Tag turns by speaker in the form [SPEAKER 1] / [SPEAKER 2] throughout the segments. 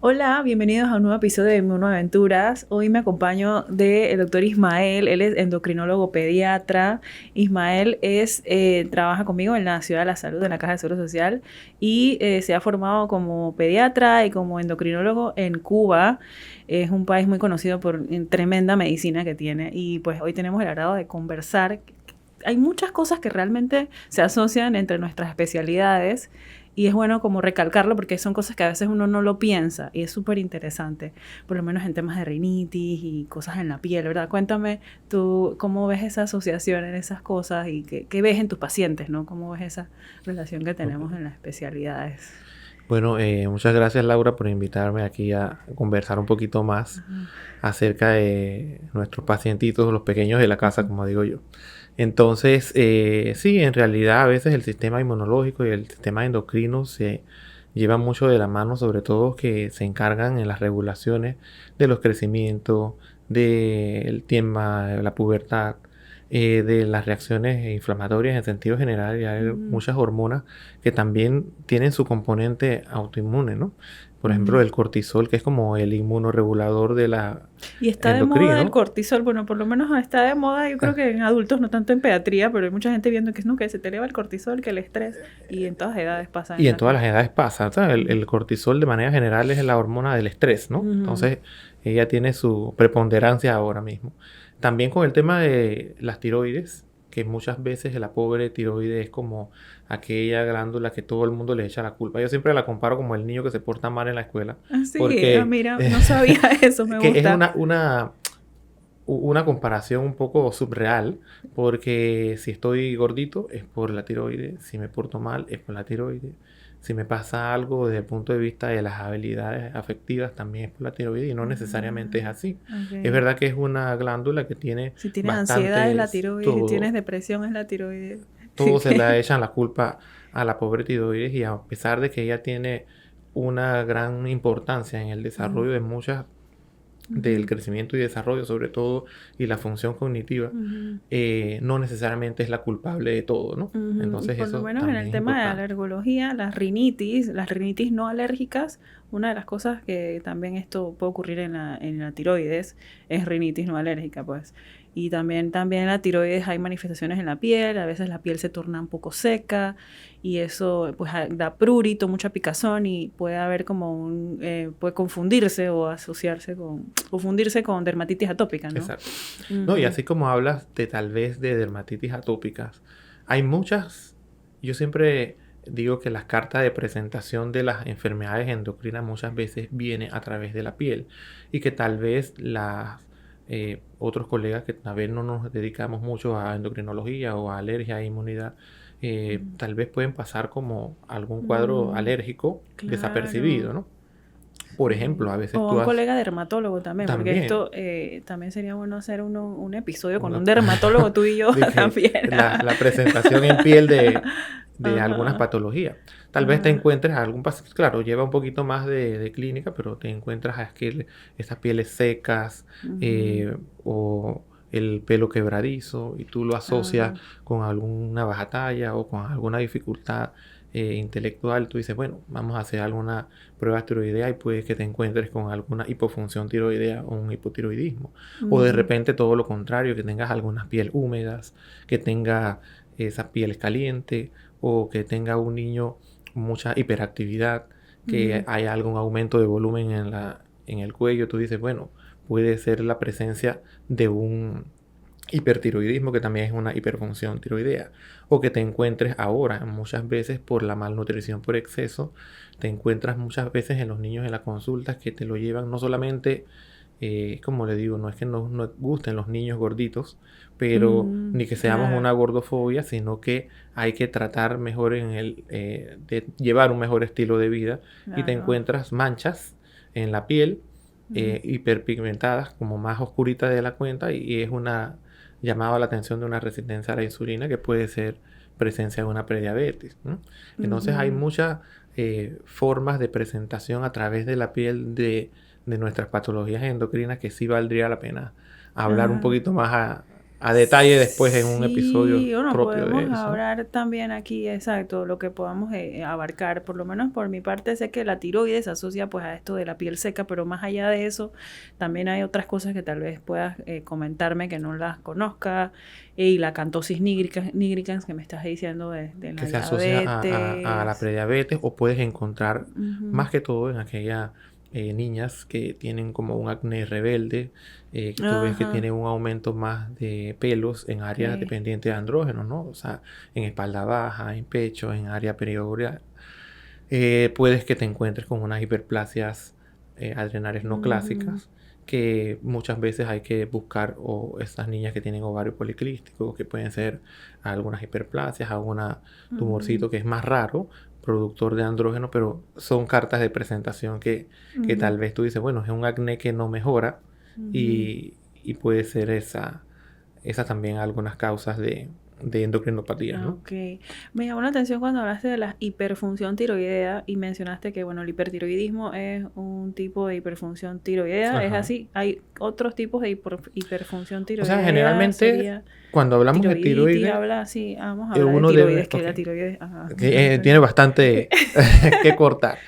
[SPEAKER 1] Hola, bienvenidos a un nuevo episodio de Aventuras. Hoy me acompaño del doctor Ismael, él es endocrinólogo pediatra. Ismael trabaja conmigo en la Ciudad de la Salud, en la Caja de Seguro Social, y se ha formado como pediatra y como endocrinólogo en Cuba. Es un país muy conocido por tremenda medicina que tiene, y pues hoy tenemos el agrado de conversar. Hay muchas cosas que realmente se asocian entre nuestras especialidades y es bueno como recalcarlo porque son cosas que a veces uno no lo piensa y es súper interesante, por lo menos en temas de rinitis y cosas en la piel, ¿verdad? Cuéntame tú cómo ves esa asociación en esas cosas y qué ves en tus pacientes, ¿no? ¿Cómo ves esa relación que
[SPEAKER 2] Ok.
[SPEAKER 1] tenemos en las especialidades?
[SPEAKER 2] Bueno, muchas gracias Laura por invitarme aquí a conversar un poquito más
[SPEAKER 1] Ajá.
[SPEAKER 2] acerca de nuestros pacientitos, los pequeños de la casa,
[SPEAKER 1] Ujú.
[SPEAKER 2] como digo yo. Entonces, sí, en realidad a veces el sistema inmunológico y el sistema endocrino se llevan mucho de la mano, sobre todo que se encargan en las regulaciones de los crecimientos, del tema de la pubertad, de las reacciones inflamatorias en sentido general, y hay
[SPEAKER 1] Ujú.
[SPEAKER 2] muchas hormonas que también tienen su componente autoinmune, ¿no? Por ejemplo,
[SPEAKER 1] Ujú.
[SPEAKER 2] el cortisol, que es como el inmunorregulador de la
[SPEAKER 1] Y está de moda el
[SPEAKER 2] endocrino.
[SPEAKER 1] cortisol, bueno, por lo menos está de moda, yo creo
[SPEAKER 2] Ah,
[SPEAKER 1] que en adultos, no tanto en pediatría, pero hay mucha gente viendo que es no, que se te eleva el cortisol, que el estrés, y en todas edades pasa
[SPEAKER 2] y
[SPEAKER 1] en
[SPEAKER 2] en
[SPEAKER 1] la
[SPEAKER 2] todas
[SPEAKER 1] gente.
[SPEAKER 2] las edades pasa, ¿sabes?
[SPEAKER 1] Ujú.
[SPEAKER 2] El cortisol de manera general es la hormona del estrés, ¿no?
[SPEAKER 1] Ujú.
[SPEAKER 2] Entonces, ella tiene su preponderancia ahora mismo. También con el tema de las tiroides, que muchas veces la pobre tiroides es como aquella glándula que todo el mundo le echa la culpa. Yo siempre la comparo como el niño que se porta mal en la escuela,
[SPEAKER 1] Ah, sí, ah,
[SPEAKER 2] porque
[SPEAKER 1] mira, no sabía eso, me
[SPEAKER 2] que es
[SPEAKER 1] gusta.
[SPEAKER 2] una comparación un poco subreal, porque si estoy gordito es por la tiroides, si me porto mal es por la tiroides, si me pasa algo desde el punto de vista de las habilidades afectivas también es por la tiroides y no necesariamente es así.
[SPEAKER 1] Ah,
[SPEAKER 2] Es
[SPEAKER 1] ok.
[SPEAKER 2] verdad que es una glándula que tiene
[SPEAKER 1] Si tienes ansiedad es la
[SPEAKER 2] bastantes,
[SPEAKER 1] tiroides, si tienes
[SPEAKER 2] todo,
[SPEAKER 1] depresión es la tiroides. Sí,
[SPEAKER 2] todo se le echan la culpa a la pobre tiroides, y a pesar de que ella tiene una gran importancia en el
[SPEAKER 1] Ujú.
[SPEAKER 2] desarrollo de muchas del
[SPEAKER 1] Ujú.
[SPEAKER 2] crecimiento y desarrollo sobre todo y la función cognitiva,
[SPEAKER 1] Ujú.
[SPEAKER 2] no necesariamente es la culpable de todo, ¿no?
[SPEAKER 1] Ujú. Y
[SPEAKER 2] Entonces
[SPEAKER 1] por lo
[SPEAKER 2] eso
[SPEAKER 1] menos en
[SPEAKER 2] también
[SPEAKER 1] el
[SPEAKER 2] es
[SPEAKER 1] tema de
[SPEAKER 2] importante.
[SPEAKER 1] alergología, las rinitis no alérgicas, una de las cosas que también esto puede ocurrir en la tiroides es rinitis no alérgica, pues. Y también en la tiroides hay manifestaciones en la piel, a veces la piel se torna un poco seca y eso pues da prurito, mucha picazón y puede haber como puede confundirse o confundirse con dermatitis atópica, ¿no?
[SPEAKER 2] Exacto. No, y
[SPEAKER 1] Ujú.
[SPEAKER 2] así como hablas de tal vez de dermatitis atópicas, hay muchas, yo siempre digo que las cartas de presentación de las enfermedades endocrinas muchas veces vienen a través de la piel, y que tal vez las otros colegas que tal vez no nos dedicamos mucho a endocrinología o a alergia e inmunidad, tal vez pueden pasar como algún cuadro
[SPEAKER 1] Mm,
[SPEAKER 2] alérgico
[SPEAKER 1] claro.
[SPEAKER 2] desapercibido, ¿no? Por
[SPEAKER 1] Sí.
[SPEAKER 2] ejemplo, a veces
[SPEAKER 1] O a un
[SPEAKER 2] tú has
[SPEAKER 1] colega dermatólogo también, porque
[SPEAKER 2] también
[SPEAKER 1] esto también sería bueno hacer un episodio con
[SPEAKER 2] una,
[SPEAKER 1] un dermatólogo, tú y yo
[SPEAKER 2] de que
[SPEAKER 1] también.
[SPEAKER 2] la presentación en piel de algunas
[SPEAKER 1] Ajá,
[SPEAKER 2] patologías. Tal vez te
[SPEAKER 1] ajá.
[SPEAKER 2] encuentres a algún paciente, claro, lleva un poquito más de clínica, pero te encuentras a que estas pieles secas,
[SPEAKER 1] Ujú.
[SPEAKER 2] o el pelo quebradizo, y tú lo asocias
[SPEAKER 1] Ah,
[SPEAKER 2] con alguna baja talla o con alguna dificultad intelectual. Tú dices, bueno, vamos a hacer alguna prueba tiroidea, y puede que te encuentres con alguna hipofunción tiroidea o un hipotiroidismo. O de
[SPEAKER 1] ujú,
[SPEAKER 2] repente todo lo contrario, que tengas algunas pieles húmedas, que tenga esas pieles calientes, o que tenga un niño mucha hiperactividad, que
[SPEAKER 1] ujú,
[SPEAKER 2] haya algún aumento de volumen en el cuello. Tú dices, bueno, puede ser la presencia de un hipertiroidismo, que también es una hiperfunción tiroidea, o que te encuentres ahora muchas veces por la malnutrición por exceso. Te encuentras muchas veces en los niños en las consultas que te lo llevan no solamente, como le digo, no es que no gusten los niños gorditos, pero ni que seamos
[SPEAKER 1] claro,
[SPEAKER 2] una gordofobia, sino que hay que tratar mejor de llevar un mejor estilo de vida, y te
[SPEAKER 1] claro.
[SPEAKER 2] encuentras manchas en la piel,
[SPEAKER 1] Ujú.
[SPEAKER 2] hiperpigmentadas, como más oscuritas de la cuenta, y es una llamado la atención de una resistencia a la insulina, que puede ser presencia de una prediabetes, ¿no? Entonces hay
[SPEAKER 1] Ujú.
[SPEAKER 2] muchas formas de presentación a través de la piel de nuestras patologías endocrinas, que sí valdría la pena hablar un
[SPEAKER 1] Ah,
[SPEAKER 2] poquito más a detalle después en un episodio
[SPEAKER 1] Sí, bueno,
[SPEAKER 2] propio de
[SPEAKER 1] podemos
[SPEAKER 2] eso.
[SPEAKER 1] hablar también aquí, exacto, lo que podamos abarcar. Por lo menos por mi parte sé que la tiroides se asocia pues a esto de la piel seca, pero más allá de eso también hay otras cosas que tal vez puedas comentarme que no las conozca. Y la cantosis nigricans que me estás diciendo de la
[SPEAKER 2] Que se asocia a la
[SPEAKER 1] diabetes.
[SPEAKER 2] prediabetes, o puedes encontrar
[SPEAKER 1] Ujú.
[SPEAKER 2] más que todo en aquellas niñas que tienen como un acné rebelde, que tú ves que
[SPEAKER 1] Ajá,
[SPEAKER 2] tienen un aumento más de pelos en áreas
[SPEAKER 1] ok.
[SPEAKER 2] dependientes de andrógenos, ¿no? O sea, en espalda baja, en pecho, en área perioral. Puedes que te encuentres con unas hiperplasias adrenales no
[SPEAKER 1] Ujú,
[SPEAKER 2] clásicas, que muchas veces hay que buscar, o estas niñas que tienen ovario policlístico, que pueden ser algunas hiperplasias, algún
[SPEAKER 1] ujú,
[SPEAKER 2] tumorcito que es más raro, productor de andrógeno, pero son cartas de presentación que
[SPEAKER 1] ujú,
[SPEAKER 2] tal vez tú dices, bueno, es un acné que no mejora,
[SPEAKER 1] ujú.
[SPEAKER 2] y puede ser esa también algunas causas de endocrinopatías, ¿no?
[SPEAKER 1] Ok. Me llamó la atención cuando hablaste de la hiperfunción tiroidea y mencionaste que, bueno, el hipertiroidismo es un tipo de hiperfunción tiroidea. ¿Es
[SPEAKER 2] Ajá.
[SPEAKER 1] así? ¿Hay otros tipos de hiperfunción
[SPEAKER 2] O sea,
[SPEAKER 1] tiroidea?
[SPEAKER 2] generalmente
[SPEAKER 1] ¿Sería
[SPEAKER 2] cuando hablamos de
[SPEAKER 1] tiroiditis?
[SPEAKER 2] tiroides,
[SPEAKER 1] Habla así. Vamos a hablar de
[SPEAKER 2] uno debe,
[SPEAKER 1] tiroides, que
[SPEAKER 2] ok,
[SPEAKER 1] la tiroides... Ajá,
[SPEAKER 2] que, tiene
[SPEAKER 1] perdón.
[SPEAKER 2] bastante que cortar.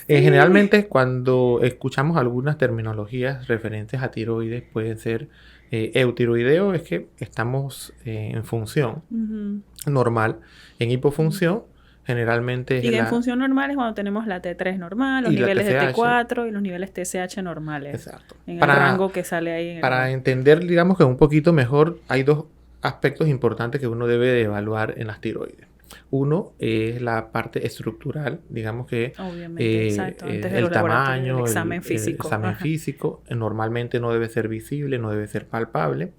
[SPEAKER 1] Sí.
[SPEAKER 2] Generalmente cuando escuchamos algunas terminologías referentes a tiroides, pueden ser eutiroideo, es que estamos en función
[SPEAKER 1] Ujú.
[SPEAKER 2] normal. En hipofunción, generalmente
[SPEAKER 1] Y
[SPEAKER 2] es
[SPEAKER 1] en
[SPEAKER 2] la...
[SPEAKER 1] función normal es cuando tenemos la T3 normal, los
[SPEAKER 2] y la
[SPEAKER 1] niveles de
[SPEAKER 2] TSH,
[SPEAKER 1] T4 y los niveles TSH normales,
[SPEAKER 2] exacto.
[SPEAKER 1] en el rango que sale ahí en
[SPEAKER 2] Para
[SPEAKER 1] el...
[SPEAKER 2] entender, digamos que un poquito mejor, hay dos aspectos importantes que uno debe de evaluar en las tiroides. Uno es la parte estructural, digamos que
[SPEAKER 1] Obviamente, exacto, antes de
[SPEAKER 2] el
[SPEAKER 1] los laboratorios, el
[SPEAKER 2] tamaño,
[SPEAKER 1] examen
[SPEAKER 2] el
[SPEAKER 1] físico.
[SPEAKER 2] examen
[SPEAKER 1] Ajá.
[SPEAKER 2] físico, normalmente no debe ser visible, no debe ser palpable.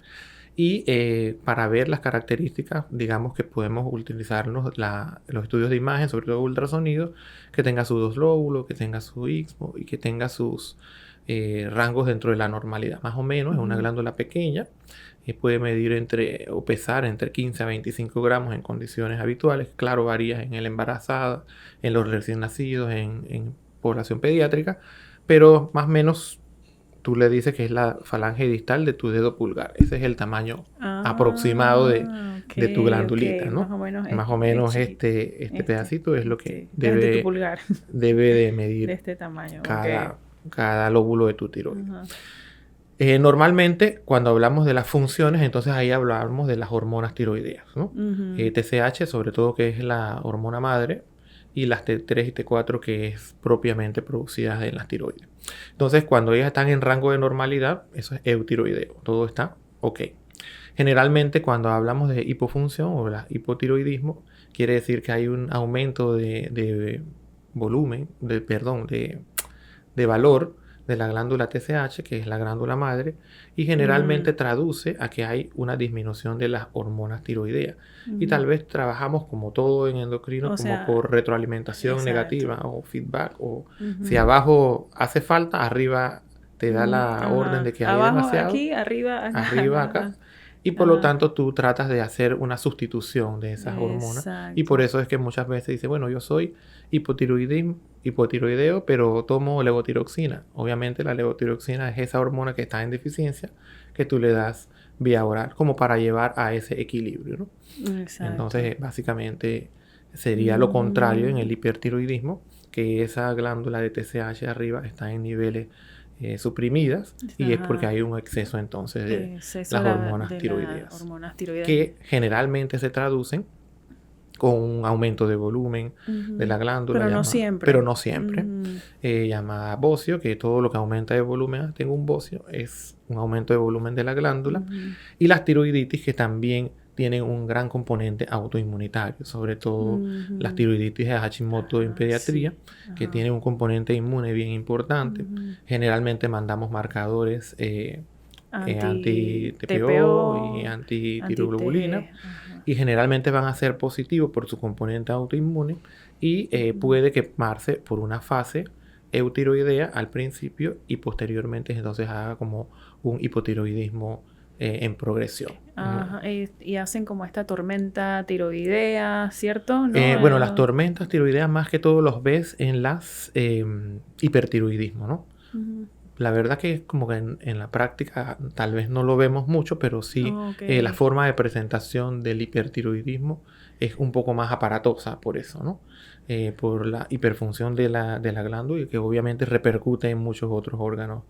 [SPEAKER 2] Y para ver las características, digamos que podemos utilizar los estudios de imagen, sobre todo ultrasonido, que tenga sus dos lóbulos, que tenga su istmo y que tenga sus rangos dentro de la normalidad. Más o menos es una
[SPEAKER 1] Ujú.
[SPEAKER 2] glándula pequeña, puede medir o pesar entre 15 a 25 gramos en condiciones habituales. Claro, varía en el embarazada, en los recién nacidos, en población pediátrica, pero más o menos tú le dices que es la falange distal de tu dedo pulgar. Ese es el tamaño aproximado
[SPEAKER 1] Ah, ok,
[SPEAKER 2] de tu
[SPEAKER 1] ok,
[SPEAKER 2] glandulita,
[SPEAKER 1] más
[SPEAKER 2] ¿no?
[SPEAKER 1] o menos
[SPEAKER 2] Más o
[SPEAKER 1] es
[SPEAKER 2] menos
[SPEAKER 1] chiquito.
[SPEAKER 2] este pedacito es lo que
[SPEAKER 1] Sí, desde tu pulgar,
[SPEAKER 2] debe de
[SPEAKER 1] de
[SPEAKER 2] medir
[SPEAKER 1] este tamaño, ok.
[SPEAKER 2] cada lóbulo de tu tiroides.
[SPEAKER 1] Ajá.
[SPEAKER 2] Normalmente, cuando hablamos de las funciones, entonces ahí hablamos de las hormonas tiroideas, ¿no?
[SPEAKER 1] Ujú.
[SPEAKER 2] TSH, sobre todo, que es la hormona madre, y las T3 y T4, que es propiamente producidas en las tiroides. Entonces, cuando ellas están en rango de normalidad, eso es eutiroideo, todo está ok. Generalmente, cuando hablamos de hipofunción o la hipotiroidismo, quiere decir que hay un aumento de volumen, de valor de la glándula TSH, que es la glándula madre, y generalmente
[SPEAKER 1] Mm,
[SPEAKER 2] traduce a que hay una disminución de las hormonas tiroideas. Y
[SPEAKER 1] ujú.
[SPEAKER 2] tal vez trabajamos como todo en endocrino,
[SPEAKER 1] O
[SPEAKER 2] como
[SPEAKER 1] sea,
[SPEAKER 2] por retroalimentación
[SPEAKER 1] exacto.
[SPEAKER 2] negativa o feedback, o si
[SPEAKER 1] Ujú.
[SPEAKER 2] abajo hace falta, arriba te da la orden
[SPEAKER 1] Ajá.
[SPEAKER 2] de que hay
[SPEAKER 1] Abajo
[SPEAKER 2] demasiado,
[SPEAKER 1] aquí, arriba acá.
[SPEAKER 2] arriba acá,
[SPEAKER 1] Ajá.
[SPEAKER 2] y por lo
[SPEAKER 1] Ajá.
[SPEAKER 2] tanto tú tratas de hacer una sustitución de esas hormonas, y por
[SPEAKER 1] Exacto.
[SPEAKER 2] eso es que muchas veces dice, bueno, yo soy hipotiroideo, pero tomo levotiroxina. Obviamente la levotiroxina es esa hormona que está en deficiencia, que tú le das vía oral, como para llevar a ese equilibrio, ¿no?
[SPEAKER 1] Exacto.
[SPEAKER 2] Entonces, básicamente sería lo contrario en el
[SPEAKER 1] Ujú.
[SPEAKER 2] hipertiroidismo, que esa glándula de TSH arriba está en niveles suprimidas, y es porque
[SPEAKER 1] Ajá.
[SPEAKER 2] hay un exceso entonces de
[SPEAKER 1] Es eso
[SPEAKER 2] las hormonas
[SPEAKER 1] de las
[SPEAKER 2] tiroideas,
[SPEAKER 1] hormonas tiroides.
[SPEAKER 2] que generalmente se traducen con un aumento de volumen de la
[SPEAKER 1] Ujú.
[SPEAKER 2] glándula,
[SPEAKER 1] Pero no
[SPEAKER 2] pero
[SPEAKER 1] siempre.
[SPEAKER 2] no siempre,
[SPEAKER 1] Ujú.
[SPEAKER 2] llamada bocio, que todo lo que aumenta de volumen, tengo un bocio, es un aumento de volumen de la glándula.
[SPEAKER 1] Ujú.
[SPEAKER 2] Y las tiroiditis, que también tienen un gran componente autoinmunitario, sobre todo las
[SPEAKER 1] Ujú.
[SPEAKER 2] tiroiditis de Hashimoto en
[SPEAKER 1] Ajá,
[SPEAKER 2] pediatría,
[SPEAKER 1] sí.
[SPEAKER 2] que
[SPEAKER 1] Ajá.
[SPEAKER 2] tienen un componente inmune bien importante.
[SPEAKER 1] Ujú.
[SPEAKER 2] Generalmente mandamos marcadores anti-TPO y
[SPEAKER 1] Anti-TPO,
[SPEAKER 2] anti-tiroglobulina,
[SPEAKER 1] anti-T. Ajá.
[SPEAKER 2] y generalmente van a ser positivos por su componente autoinmune, y
[SPEAKER 1] Ujú.
[SPEAKER 2] puede quemarse por una fase eutiroidea al principio, y posteriormente entonces haga como un hipotiroidismo en progresión.
[SPEAKER 1] Ajá, y hacen como esta tormenta tiroidea, ¿cierto? ¿No?
[SPEAKER 2] Bueno, las tormentas tiroideas más que todo los ves en las hipertiroidismo, ¿no?
[SPEAKER 1] Ujú.
[SPEAKER 2] La verdad que es como que en la práctica tal vez no lo vemos mucho, pero sí
[SPEAKER 1] Ok.
[SPEAKER 2] la forma de presentación del hipertiroidismo es un poco más aparatosa por eso, ¿no? Por la hiperfunción de la glándula y que obviamente repercute en muchos otros órganos,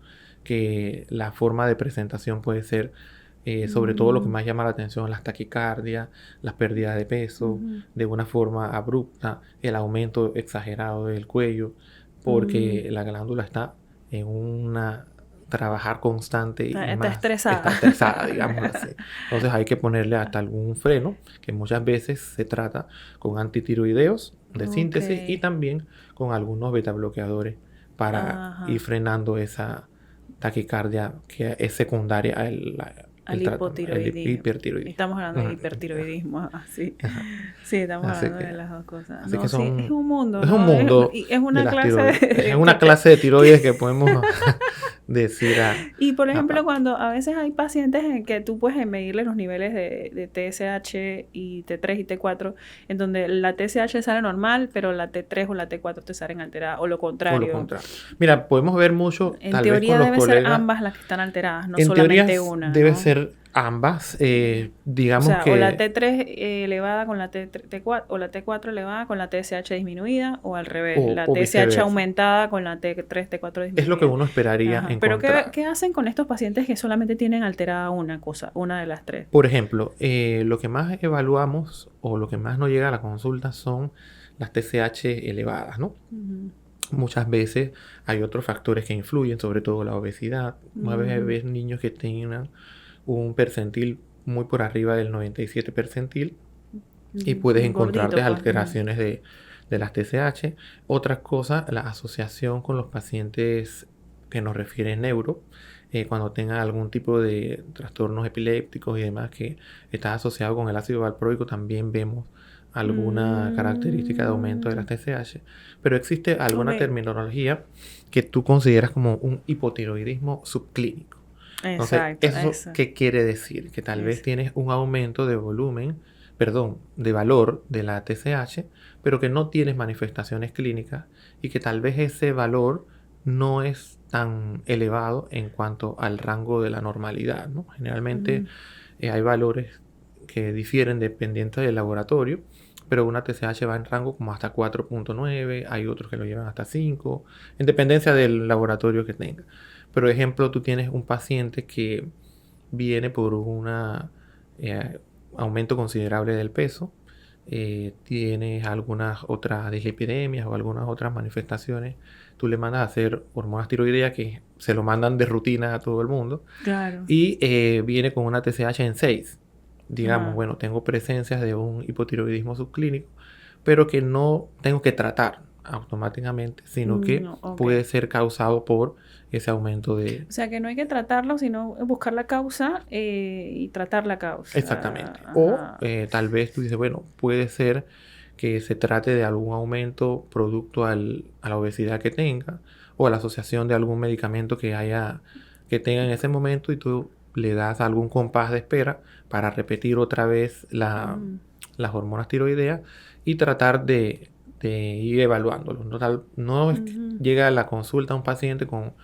[SPEAKER 2] que la forma de presentación puede ser, sobre todo lo que
[SPEAKER 1] Mm,
[SPEAKER 2] más llama la atención, las taquicardias, las pérdidas de peso,
[SPEAKER 1] ujú,
[SPEAKER 2] de una forma abrupta, el aumento exagerado del cuello,
[SPEAKER 1] mm.
[SPEAKER 2] porque la glándula está en una trabajar constante y
[SPEAKER 1] Está
[SPEAKER 2] más está
[SPEAKER 1] estresada.
[SPEAKER 2] estresada, digámoslo así. Entonces hay que ponerle hasta algún freno, que muchas veces se trata con antitiroideos de
[SPEAKER 1] Ok.
[SPEAKER 2] síntesis y también con algunos beta bloqueadores para ir
[SPEAKER 1] Ajá.
[SPEAKER 2] frenando esa taquicardia que es secundaria
[SPEAKER 1] Al
[SPEAKER 2] el
[SPEAKER 1] hipotiroidismo.
[SPEAKER 2] hipertiroidismo.
[SPEAKER 1] Estamos hablando de
[SPEAKER 2] Ujú.
[SPEAKER 1] hipertiroidismo, así.
[SPEAKER 2] Ajá.
[SPEAKER 1] Sí, estamos
[SPEAKER 2] Así
[SPEAKER 1] hablando de
[SPEAKER 2] que,
[SPEAKER 1] las dos cosas.
[SPEAKER 2] así que
[SPEAKER 1] No, sí, es un mundo,
[SPEAKER 2] es un
[SPEAKER 1] ¿no?
[SPEAKER 2] mundo
[SPEAKER 1] Y es
[SPEAKER 2] de
[SPEAKER 1] una
[SPEAKER 2] las
[SPEAKER 1] clase
[SPEAKER 2] tiroides. Es
[SPEAKER 1] que
[SPEAKER 2] una clase de tiroides que podemos decir
[SPEAKER 1] Y por ejemplo,
[SPEAKER 2] aparte.
[SPEAKER 1] cuando a veces hay pacientes en que tú puedes medirle los niveles de TSH y T3 y T4, en donde la TSH sale normal, pero la T3 o la T4 te salen alteradas, o lo
[SPEAKER 2] O lo
[SPEAKER 1] contrario.
[SPEAKER 2] contrario. Mira, podemos ver mucho,
[SPEAKER 1] En
[SPEAKER 2] tal vez con
[SPEAKER 1] teoría
[SPEAKER 2] los
[SPEAKER 1] debe ser
[SPEAKER 2] colegas.
[SPEAKER 1] ambas las que están alteradas, no
[SPEAKER 2] En teoría
[SPEAKER 1] solamente una,
[SPEAKER 2] debe
[SPEAKER 1] ¿no?
[SPEAKER 2] ser ambas.
[SPEAKER 1] O
[SPEAKER 2] Digamos
[SPEAKER 1] sea, o la
[SPEAKER 2] que
[SPEAKER 1] T3 elevada con la T4, o la T4 elevada con la TSH disminuida, o al revés, la
[SPEAKER 2] o
[SPEAKER 1] TSH
[SPEAKER 2] viceversa.
[SPEAKER 1] aumentada con la T3, T4
[SPEAKER 2] Es lo que
[SPEAKER 1] disminuida.
[SPEAKER 2] uno esperaría
[SPEAKER 1] Ajá. Pero
[SPEAKER 2] encontrar.
[SPEAKER 1] ¿qué hacen con estos pacientes que solamente tienen alterada una cosa, una de las tres?
[SPEAKER 2] Por ejemplo, lo que más evaluamos o lo que más nos llega a la consulta son las TSH elevadas, ¿no?
[SPEAKER 1] Ujú.
[SPEAKER 2] Muchas veces hay otros factores que influyen, sobre todo la obesidad. A veces
[SPEAKER 1] Ujú.
[SPEAKER 2] ves niños que tengan un percentil muy por arriba del 97 percentil y puedes
[SPEAKER 1] Un
[SPEAKER 2] encontrarte
[SPEAKER 1] gordito, pues.
[SPEAKER 2] alteraciones de las TSH. Otra cosa, la asociación con los pacientes que nos refiere neuro, cuando tengan algún tipo de trastornos epilépticos y demás que está asociado con el ácido valproico, también vemos alguna característica de aumento de las
[SPEAKER 1] Mm,
[SPEAKER 2] TSH. Pero existe alguna
[SPEAKER 1] ok.
[SPEAKER 2] terminología que tú consideras como un hipotiroidismo subclínico. Entonces,
[SPEAKER 1] Exacto,
[SPEAKER 2] ¿eso
[SPEAKER 1] eso.
[SPEAKER 2] qué quiere decir? Que tal vez
[SPEAKER 1] Eso.
[SPEAKER 2] tienes un aumento de volumen, perdón, de valor de la TSH, pero que no tienes manifestaciones clínicas y que tal vez ese valor no es tan elevado en cuanto al rango de la normalidad, ¿no? Generalmente
[SPEAKER 1] Mm,
[SPEAKER 2] hay valores que difieren dependientes del laboratorio, pero una TSH va en rango como hasta 4.9, hay otros que lo llevan hasta 5, en dependencia del laboratorio que tenga. Por ejemplo, tú tienes un paciente que viene por un aumento considerable del peso, tienes algunas otras dislipidemias o algunas otras manifestaciones, tú le mandas a hacer hormonas tiroideas que se lo mandan de rutina a todo el mundo
[SPEAKER 1] claro.
[SPEAKER 2] y viene con una TSH en 6. Digamos,
[SPEAKER 1] Ajá.
[SPEAKER 2] bueno, tengo presencias de un hipotiroidismo subclínico, pero que no tengo que tratar automáticamente, sino que
[SPEAKER 1] No, ok.
[SPEAKER 2] puede ser causado por ese aumento de...
[SPEAKER 1] O sea que no hay que tratarlo, sino buscar la causa y tratar la causa.
[SPEAKER 2] Exactamente. O
[SPEAKER 1] Ajá.
[SPEAKER 2] tal vez tú dices, bueno, puede ser que se trate de algún aumento producto a la obesidad que tenga o a la asociación de algún medicamento que tenga en ese momento y tú le das algún compás de espera para repetir otra vez
[SPEAKER 1] Ujú,
[SPEAKER 2] las hormonas tiroideas y tratar de ir evaluándolo. No es que
[SPEAKER 1] ujú.
[SPEAKER 2] llega a la consulta un paciente con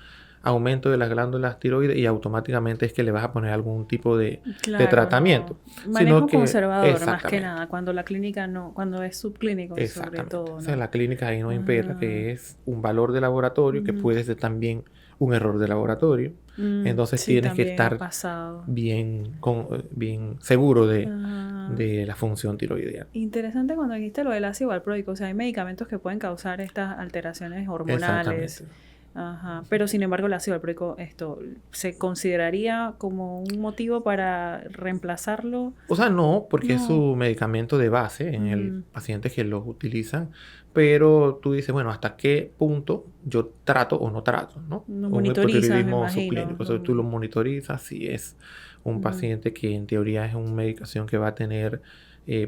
[SPEAKER 2] aumento de las glándulas tiroides y automáticamente es que le vas a poner algún tipo de
[SPEAKER 1] Claro,
[SPEAKER 2] tratamiento,
[SPEAKER 1] no.
[SPEAKER 2] sino
[SPEAKER 1] Manejo
[SPEAKER 2] que
[SPEAKER 1] conservador, más que
[SPEAKER 2] exactamente,
[SPEAKER 1] nada, cuando la clínica no, cuando es subclínico sobre
[SPEAKER 2] exactamente.
[SPEAKER 1] todo,
[SPEAKER 2] O sea,
[SPEAKER 1] ¿no?
[SPEAKER 2] la clínica ahí no impera,
[SPEAKER 1] Ah,
[SPEAKER 2] que es un valor de laboratorio, que
[SPEAKER 1] ujú.
[SPEAKER 2] puede ser también un error de laboratorio. Entonces
[SPEAKER 1] Sí,
[SPEAKER 2] tienes que
[SPEAKER 1] también ha
[SPEAKER 2] estar
[SPEAKER 1] pasado.
[SPEAKER 2] bien seguro
[SPEAKER 1] Ajá.
[SPEAKER 2] de la función tiroidea.
[SPEAKER 1] Interesante cuando dijiste lo del ácido valproico, o sea, hay medicamentos que pueden causar estas alteraciones hormonales.
[SPEAKER 2] Exactamente.
[SPEAKER 1] Ajá. Pero sin embargo, el ácido valproico, esto, ¿se consideraría como un motivo para reemplazarlo?
[SPEAKER 2] O sea, no, porque es
[SPEAKER 1] No.
[SPEAKER 2] su medicamento de base en el
[SPEAKER 1] Mm,
[SPEAKER 2] paciente que lo utilizan, pero tú dices, bueno, ¿hasta qué punto yo trato o no trato, ¿no?
[SPEAKER 1] lo
[SPEAKER 2] Un
[SPEAKER 1] monitorizas, me
[SPEAKER 2] hipotiroidismo
[SPEAKER 1] imagino.
[SPEAKER 2] subclínico, tú lo monitorizas si es un
[SPEAKER 1] Ujú.
[SPEAKER 2] paciente que en teoría es una medicación que va a tener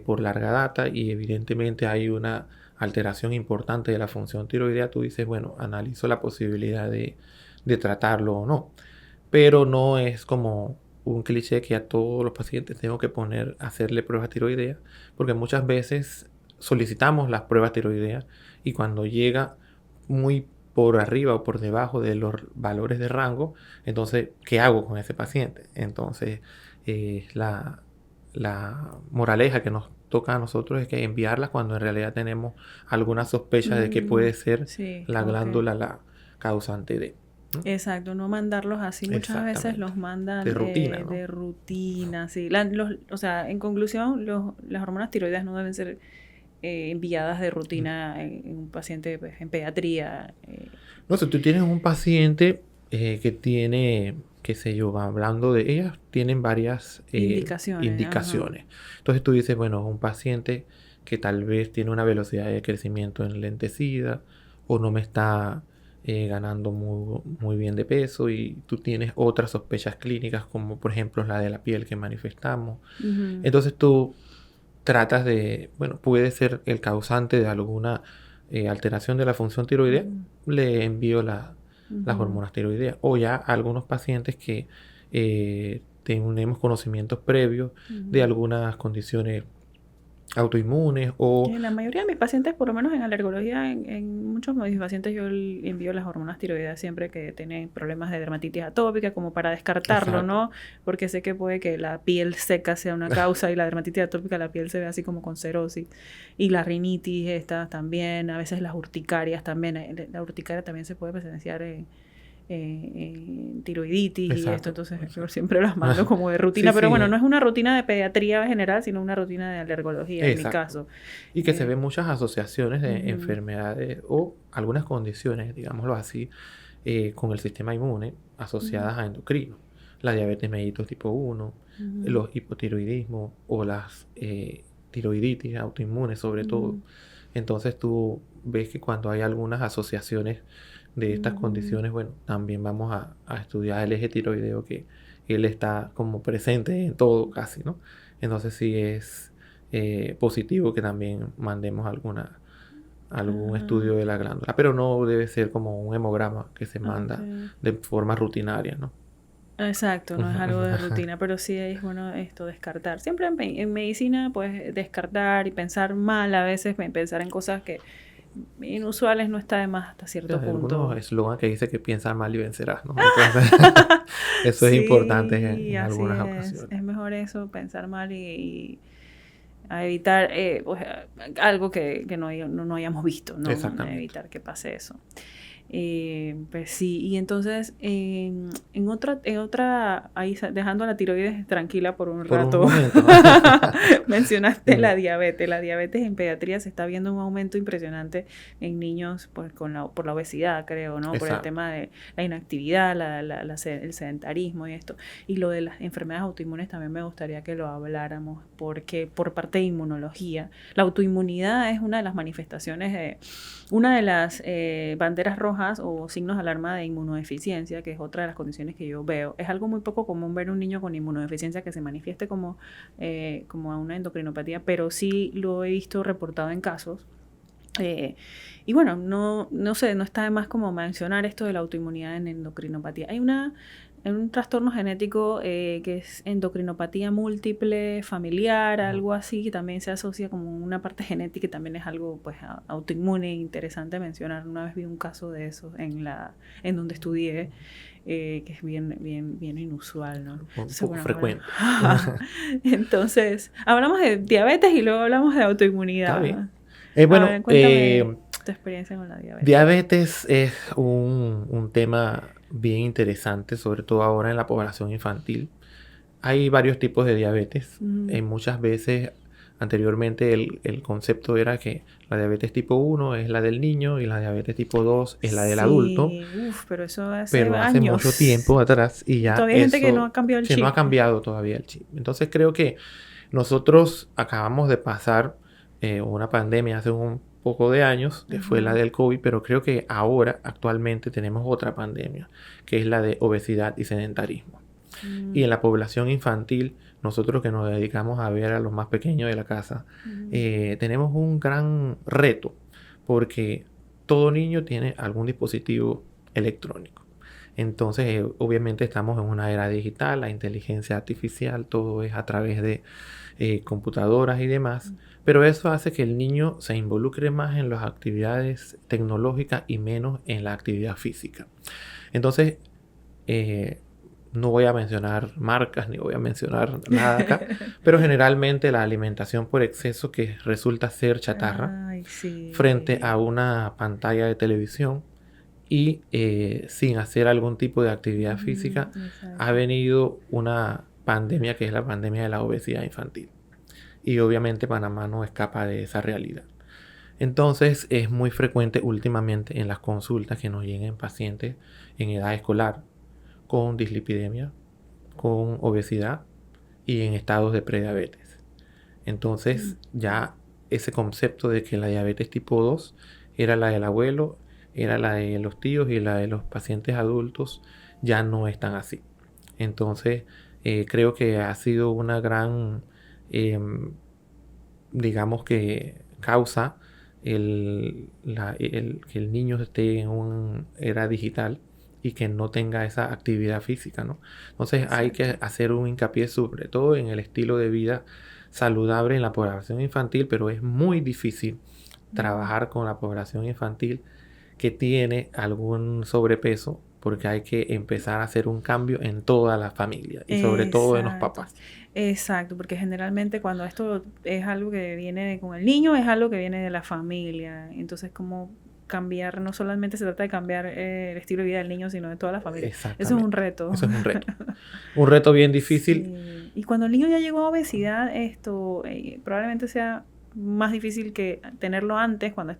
[SPEAKER 2] por larga data y evidentemente hay una alteración importante de la función tiroidea, tú dices, bueno, analizo la posibilidad de tratarlo o no, pero no es como un cliché que a todos los pacientes tengo que poner a hacerle pruebas tiroideas, porque muchas veces solicitamos las pruebas tiroideas y cuando llega muy por arriba o por debajo de los valores de rango, entonces, ¿qué hago con ese paciente? Entonces, la moraleja que nos toca a nosotros es que enviarla cuando en realidad tenemos alguna sospecha de que puede ser
[SPEAKER 1] Sí,
[SPEAKER 2] la
[SPEAKER 1] ok.
[SPEAKER 2] glándula la causante de. ¿No?
[SPEAKER 1] Exacto, no mandarlos así. Muchas veces los
[SPEAKER 2] Exactamente. De
[SPEAKER 1] mandan
[SPEAKER 2] rutina, ¿no?
[SPEAKER 1] de rutina, sí. O sea, en conclusión, las hormonas tiroideas no deben ser enviadas de rutina en un paciente pues, en pediatría.
[SPEAKER 2] No sé, tú tienes un paciente que tiene, qué sé yo, hablando de ellas, tienen varias
[SPEAKER 1] Indicaciones, ajá.
[SPEAKER 2] indicaciones. Entonces tú dices, bueno, un paciente que tal vez tiene una velocidad de crecimiento enlentecida o no me está ganando muy bien de peso y tú tienes otras sospechas clínicas como por ejemplo la de la piel que manifestamos.
[SPEAKER 1] Ujú,
[SPEAKER 2] Entonces tú tratas de, bueno, puede ser el causante de alguna alteración de la función tiroidea,
[SPEAKER 1] ujú,
[SPEAKER 2] le envío las
[SPEAKER 1] ujú,
[SPEAKER 2] hormonas tiroideas. O ya algunos pacientes que tenemos conocimientos previos de
[SPEAKER 1] ujú.
[SPEAKER 2] algunas condiciones autoinmunes o...
[SPEAKER 1] En la mayoría de mis pacientes, por lo menos en alergología, en muchos de mis pacientes yo envío las hormonas tiroideas siempre que tienen problemas de dermatitis atópica, como para descartarlo,
[SPEAKER 2] Exacto.
[SPEAKER 1] ¿no? Porque sé que puede que la piel seca sea una causa y la dermatitis atópica la piel se ve así como con cerosis. Y la rinitis esta también, a veces las urticarias también. La urticaria también se puede presenciar tiroiditis y esto,
[SPEAKER 2] Exacto.
[SPEAKER 1] entonces yo
[SPEAKER 2] Exacto.
[SPEAKER 1] siempre las mando como de
[SPEAKER 2] Sí,
[SPEAKER 1] rutina, pero
[SPEAKER 2] sí.
[SPEAKER 1] bueno, no es una rutina de pediatría general, sino una rutina de alergología en mi
[SPEAKER 2] Exacto.
[SPEAKER 1] caso.
[SPEAKER 2] Y que se ven muchas asociaciones de
[SPEAKER 1] Ujú,
[SPEAKER 2] enfermedades o algunas condiciones, digámoslo así, con el sistema inmune
[SPEAKER 1] ujú,
[SPEAKER 2] asociadas a endocrino. La diabetes mellitus tipo 1,
[SPEAKER 1] ujú,
[SPEAKER 2] los hipotiroidismos o las tiroiditis autoinmunes sobre todo.
[SPEAKER 1] ujú,
[SPEAKER 2] Entonces tú ves que cuando hay algunas asociaciones de estas
[SPEAKER 1] ujú.
[SPEAKER 2] condiciones, bueno, también vamos a estudiar el eje tiroideo que él está como presente en todo casi, ¿no? Entonces sí es positivo que también mandemos algún estudio
[SPEAKER 1] Ajá,
[SPEAKER 2] de la glándula, pero no debe ser como un hemograma que se
[SPEAKER 1] ok.
[SPEAKER 2] manda de forma rutinaria, ¿no?
[SPEAKER 1] Exacto, no es
[SPEAKER 2] Ujú,
[SPEAKER 1] algo
[SPEAKER 2] ujú.
[SPEAKER 1] de rutina, pero sí es bueno esto, descartar. Siempre en medicina, pues descartar y pensar mal a veces, pensar en cosas que inusuales no está de más hasta cierto
[SPEAKER 2] Hay algunos
[SPEAKER 1] punto.
[SPEAKER 2] eslogan que dice que piensa mal y vencerás, ¿no? Entonces, eso es importante
[SPEAKER 1] Sí,
[SPEAKER 2] en
[SPEAKER 1] así
[SPEAKER 2] algunas
[SPEAKER 1] es.
[SPEAKER 2] ocasiones.
[SPEAKER 1] Es mejor eso, pensar mal y a evitar pues, algo que no hayamos visto, ¿no?
[SPEAKER 2] Exactamente.
[SPEAKER 1] Evitar que pase eso. Pues sí, y entonces ahí dejando la tiroides tranquila por un
[SPEAKER 2] Por un
[SPEAKER 1] rato,
[SPEAKER 2] momento.
[SPEAKER 1] mencionaste la
[SPEAKER 2] Dime.
[SPEAKER 1] diabetes. La diabetes en pediatría se está viendo un aumento impresionante en niños pues, por la obesidad, creo, ¿no? Por el
[SPEAKER 2] Exacto.
[SPEAKER 1] tema de la inactividad, el sedentarismo y esto. Y lo de las enfermedades autoinmunes también me gustaría que lo habláramos, porque por parte de inmunología, la autoinmunidad es una de las manifestaciones una de las banderas rojas o signos de alarma de inmunodeficiencia, que es otra de las condiciones que yo veo. Es algo muy poco común ver un niño con inmunodeficiencia que se manifieste como una endocrinopatía, pero sí lo he visto reportado en casos. Eh, y bueno, no sé, no está de más como mencionar esto de la autoinmunidad en endocrinopatía. Hay un trastorno genético que es endocrinopatía múltiple familiar,
[SPEAKER 2] Ujú.
[SPEAKER 1] algo así, que también se asocia como una parte genética y también es algo pues autoinmune, interesante mencionar. Una vez vi un caso de eso en donde estudié, que es bien inusual, ¿no?
[SPEAKER 2] Un
[SPEAKER 1] Entonces,
[SPEAKER 2] poco
[SPEAKER 1] bueno,
[SPEAKER 2] frecuente.
[SPEAKER 1] entonces, hablamos de diabetes y luego hablamos de
[SPEAKER 2] Está bien.
[SPEAKER 1] autoinmunidad. A
[SPEAKER 2] Bueno,
[SPEAKER 1] ver, cuéntame tu experiencia con la diabetes.
[SPEAKER 2] diabetes es un tema bien interesante, sobre todo ahora en la población infantil. Hay varios tipos de diabetes.
[SPEAKER 1] Mm,
[SPEAKER 2] Muchas veces, anteriormente, el concepto era que la diabetes tipo 1 es la del niño y la diabetes tipo 2 es la del adulto,
[SPEAKER 1] sí, pero eso hace
[SPEAKER 2] pero hace mucho
[SPEAKER 1] años.
[SPEAKER 2] tiempo atrás y
[SPEAKER 1] Y
[SPEAKER 2] ya
[SPEAKER 1] todavía hay gente que no
[SPEAKER 2] eso,
[SPEAKER 1] ha cambiado el
[SPEAKER 2] que no ha
[SPEAKER 1] chip.
[SPEAKER 2] cambiado todavía el chip. Entonces creo que nosotros acabamos de pasar una pandemia hace un poco de años, que fue la
[SPEAKER 1] Ajá.
[SPEAKER 2] del COVID, pero creo que ahora, actualmente, tenemos otra pandemia, que es la de obesidad y sedentarismo. Y
[SPEAKER 1] Mm,
[SPEAKER 2] en la población infantil, nosotros que nos dedicamos a ver a los más pequeños de la casa,
[SPEAKER 1] mm,
[SPEAKER 2] tenemos un gran reto, porque todo niño tiene algún dispositivo electrónico. Entonces, obviamente estamos en una era digital, la inteligencia artificial, todo es a través de computadoras y demás, pero eso hace que el niño se involucre más en las actividades tecnológicas y menos en la actividad física. Entonces, no voy a mencionar marcas ni voy a mencionar nada acá, pero generalmente la alimentación por exceso que resulta ser chatarra
[SPEAKER 1] Ay, sí.
[SPEAKER 2] frente a una pantalla de televisión y sin hacer algún tipo de actividad física, ha
[SPEAKER 1] Exacto.
[SPEAKER 2] venido una pandemia que es la pandemia de la obesidad infantil. Y obviamente Panamá no escapa de esa realidad. Entonces es muy frecuente últimamente en las consultas que nos lleguen pacientes en edad escolar con dislipidemia, con obesidad y en estados de prediabetes. Entonces ya ese concepto de que la diabetes tipo 2 era la del abuelo, era la de los tíos y la de los pacientes adultos, ya no es tan así. Entonces creo que ha sido una gran, digamos que causa que el niño esté en una era digital y que no tenga esa actividad física, ¿no? Entonces hay que
[SPEAKER 1] Exacto.
[SPEAKER 2] hacer un hincapié sobre todo en el estilo de vida saludable en la población infantil, pero es muy difícil trabajar con la población infantil que tiene algún sobrepeso porque hay que empezar a hacer un cambio en toda la familia y sobre todo en los
[SPEAKER 1] Exacto,
[SPEAKER 2] papás.
[SPEAKER 1] exacto, porque generalmente cuando esto es algo que viene con el niño, es algo que viene de la familia. Entonces, como cambiar, no solamente se trata de cambiar el estilo de vida del niño, sino de toda la familia. Eso es un
[SPEAKER 2] Exactamente.
[SPEAKER 1] reto.
[SPEAKER 2] Eso es un reto. Un reto bien difícil.
[SPEAKER 1] Sí. Y cuando el niño ya llegó a obesidad, esto probablemente sea más difícil que tenerlo antes, cuando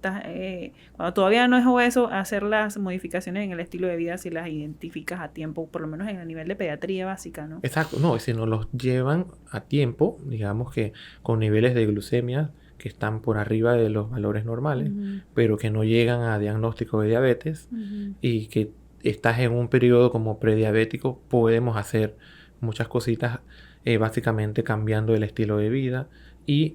[SPEAKER 1] cuando todavía no es obeso, hacer las modificaciones en el estilo de vida si las identificas a tiempo, por lo menos en el nivel de pediatría básica, ¿no?
[SPEAKER 2] Exacto. No, si nos los llevan a tiempo, digamos que con niveles de glucemia que están por arriba de los valores normales, pero que no llegan a diagnóstico de diabetes y que estás en un periodo como prediabético, podemos hacer muchas cositas, básicamente cambiando el estilo de vida y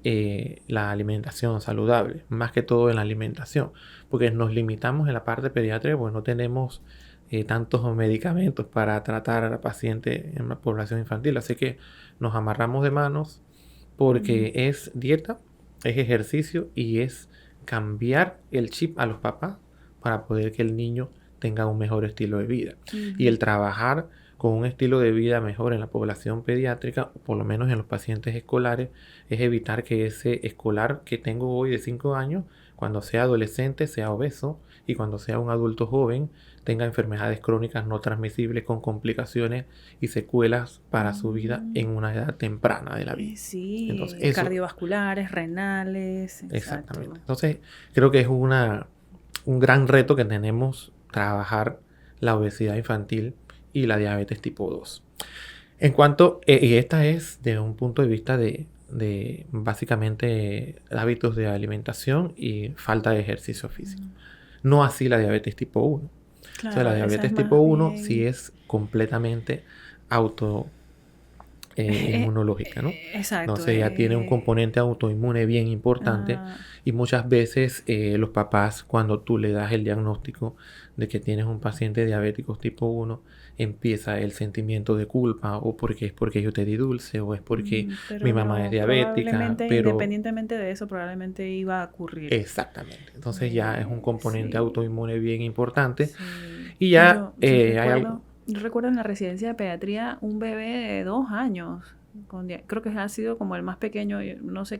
[SPEAKER 2] la alimentación saludable, más que todo en la alimentación, porque nos limitamos en la parte pediátrica, pues no tenemos tantos medicamentos para tratar a la paciente en la población infantil, así que nos amarramos de manos porque es dieta, es ejercicio y es cambiar el chip a los papás para poder que el niño tenga un mejor estilo de vida. Y el trabajar con un estilo de vida mejor en la población pediátrica, o por lo menos en los pacientes escolares, es evitar que ese escolar que tengo hoy de 5 años, cuando sea adolescente, sea obeso y cuando sea un adulto joven, tenga enfermedades crónicas no transmisibles con complicaciones y secuelas para su vida en una edad temprana de la vida.
[SPEAKER 1] Sí,
[SPEAKER 2] Entonces, eso,
[SPEAKER 1] cardiovasculares, renales, exacto.
[SPEAKER 2] exactamente. Entonces, creo que es un gran reto que tenemos trabajar la obesidad infantil y la diabetes tipo 2. En cuanto, y esta es de un punto de vista de básicamente hábitos de alimentación y falta de ejercicio físico. No así la diabetes tipo 1.
[SPEAKER 1] Claro,
[SPEAKER 2] O sea, la
[SPEAKER 1] esa es
[SPEAKER 2] diabetes
[SPEAKER 1] más
[SPEAKER 2] tipo 1
[SPEAKER 1] bien...
[SPEAKER 2] sí es completamente auto inmunológica, ¿no?
[SPEAKER 1] Exacto.
[SPEAKER 2] Entonces ya tiene un componente autoinmune bien importante y muchas veces los papás cuando tú le das el diagnóstico de que tienes un paciente diabético tipo 1 empieza el sentimiento de culpa o porque es porque yo te di dulce o es porque mi mamá es diabética,
[SPEAKER 1] probablemente,
[SPEAKER 2] pero
[SPEAKER 1] independientemente de eso, probablemente iba a ocurrir.
[SPEAKER 2] exactamente. Entonces ya es un componente autoinmune bien importante
[SPEAKER 1] Sí.
[SPEAKER 2] y ya hay algo.
[SPEAKER 1] Yo recuerdo en la residencia de pediatría un bebé de 2 años. Creo que ha sido como el más pequeño. No sé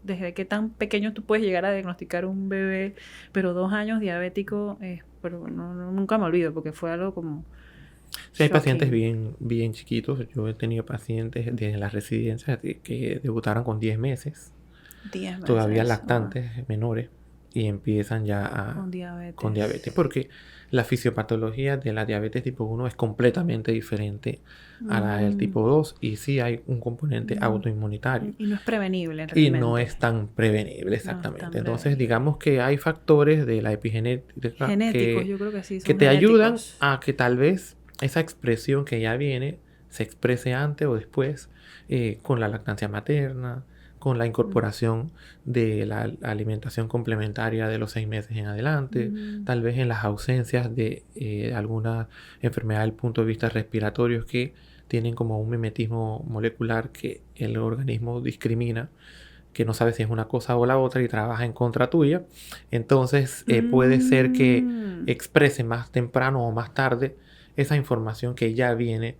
[SPEAKER 1] desde qué tan pequeño tú puedes llegar a diagnosticar un bebé, pero 2 años diabético, pero nunca me olvido porque fue algo como...
[SPEAKER 2] Sí, hay pacientes bien chiquitos. Yo he tenido pacientes de las residencias que debutaron con 10 meses.
[SPEAKER 1] 10 meses.
[SPEAKER 2] Todavía lactantes menores y empiezan ya con diabetes. Porque la fisiopatología de la diabetes tipo 1 es completamente diferente a la del tipo 2 y sí hay un componente autoinmunitario.
[SPEAKER 1] Y no es prevenible realmente.
[SPEAKER 2] Y no es tan prevenible, exactamente. Entonces, digamos que hay factores de la epigenética
[SPEAKER 1] genéticos, yo creo que sí, son
[SPEAKER 2] que te ayudan
[SPEAKER 1] genéticos.
[SPEAKER 2] a que tal vez esa expresión que ya viene se exprese antes o después con la lactancia materna, con la incorporación de la alimentación complementaria de los 6 meses en adelante, tal vez en las ausencias de alguna enfermedad del punto de vista respiratorio que tienen como un mimetismo molecular que el organismo discrimina, que no sabe si es una cosa o la otra y trabaja en contra tuya. Entonces puede ser que exprese más temprano o más tarde esa información que ya viene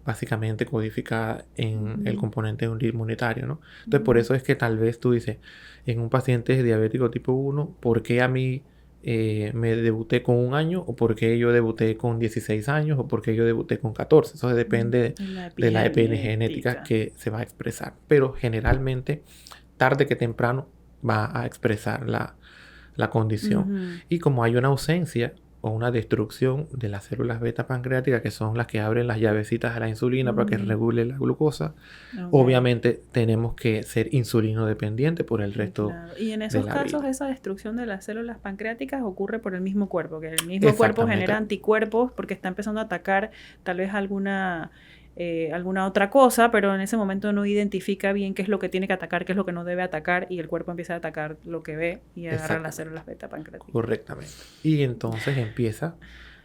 [SPEAKER 2] básicamente codificada en el componente inmunitario, ¿no? Entonces por eso es que tal vez tú dices, en un paciente diabético tipo 1, ¿por qué a mí me debuté con 1 año? ¿O por qué yo debuté con 16 años? ¿O por qué yo debuté con 14? Eso depende de la epigenética que se va a expresar. Pero generalmente, tarde que temprano, va a expresar la condición. Y como hay una ausencia o una destrucción de las células beta pancreáticas, que son las que abren las llavecitas a la insulina para que regule la glucosa, obviamente tenemos que ser insulino dependiente por el resto de la vida.
[SPEAKER 1] Y en esos casos, esa destrucción de las células pancreáticas ocurre por el mismo cuerpo, que el mismo cuerpo genera anticuerpos porque está empezando a atacar tal vez alguna otra cosa, pero en ese momento no identifica bien qué es lo que tiene que atacar, qué es lo que no debe atacar, y el cuerpo empieza a atacar lo que ve y agarra las células beta pancreáticas.
[SPEAKER 2] Correctamente. Y entonces empieza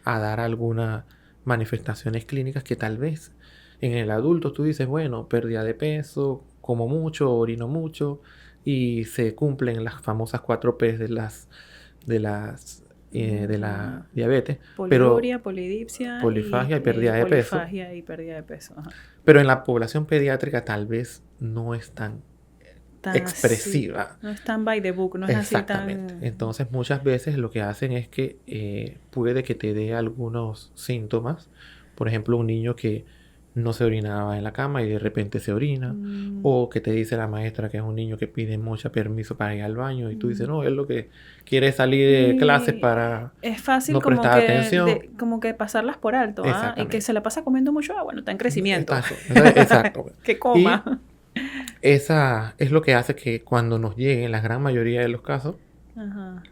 [SPEAKER 2] a dar algunas manifestaciones clínicas que tal vez en el adulto tú dices, bueno, pérdida de peso, como mucho, orino mucho, y se cumplen las famosas 4 P de la diabetes.
[SPEAKER 1] Poliuria, polidipsia,
[SPEAKER 2] polifagia y pérdida de peso.
[SPEAKER 1] Polifagia y pérdida de peso. Ajá.
[SPEAKER 2] Pero en la población pediátrica tal vez no es tan expresiva.
[SPEAKER 1] Así, no es tan by the book, no es así tan...
[SPEAKER 2] Entonces muchas veces lo que hacen es que puede que te dé algunos síntomas. Por ejemplo, un niño que no se orinaba en la cama y de repente se orina, o que te dice la maestra que es un niño que pide mucho permiso para ir al baño y tú dices, no, él lo que quiere es salir de clases para
[SPEAKER 1] es fácil
[SPEAKER 2] no prestar atención.
[SPEAKER 1] Como que pasarlas por alto, y que se la pasa comiendo mucho, bueno, está en crecimiento.
[SPEAKER 2] Exacto.
[SPEAKER 1] Que coma.
[SPEAKER 2] Y esa es lo que hace que cuando nos lleguen, la gran mayoría de los casos,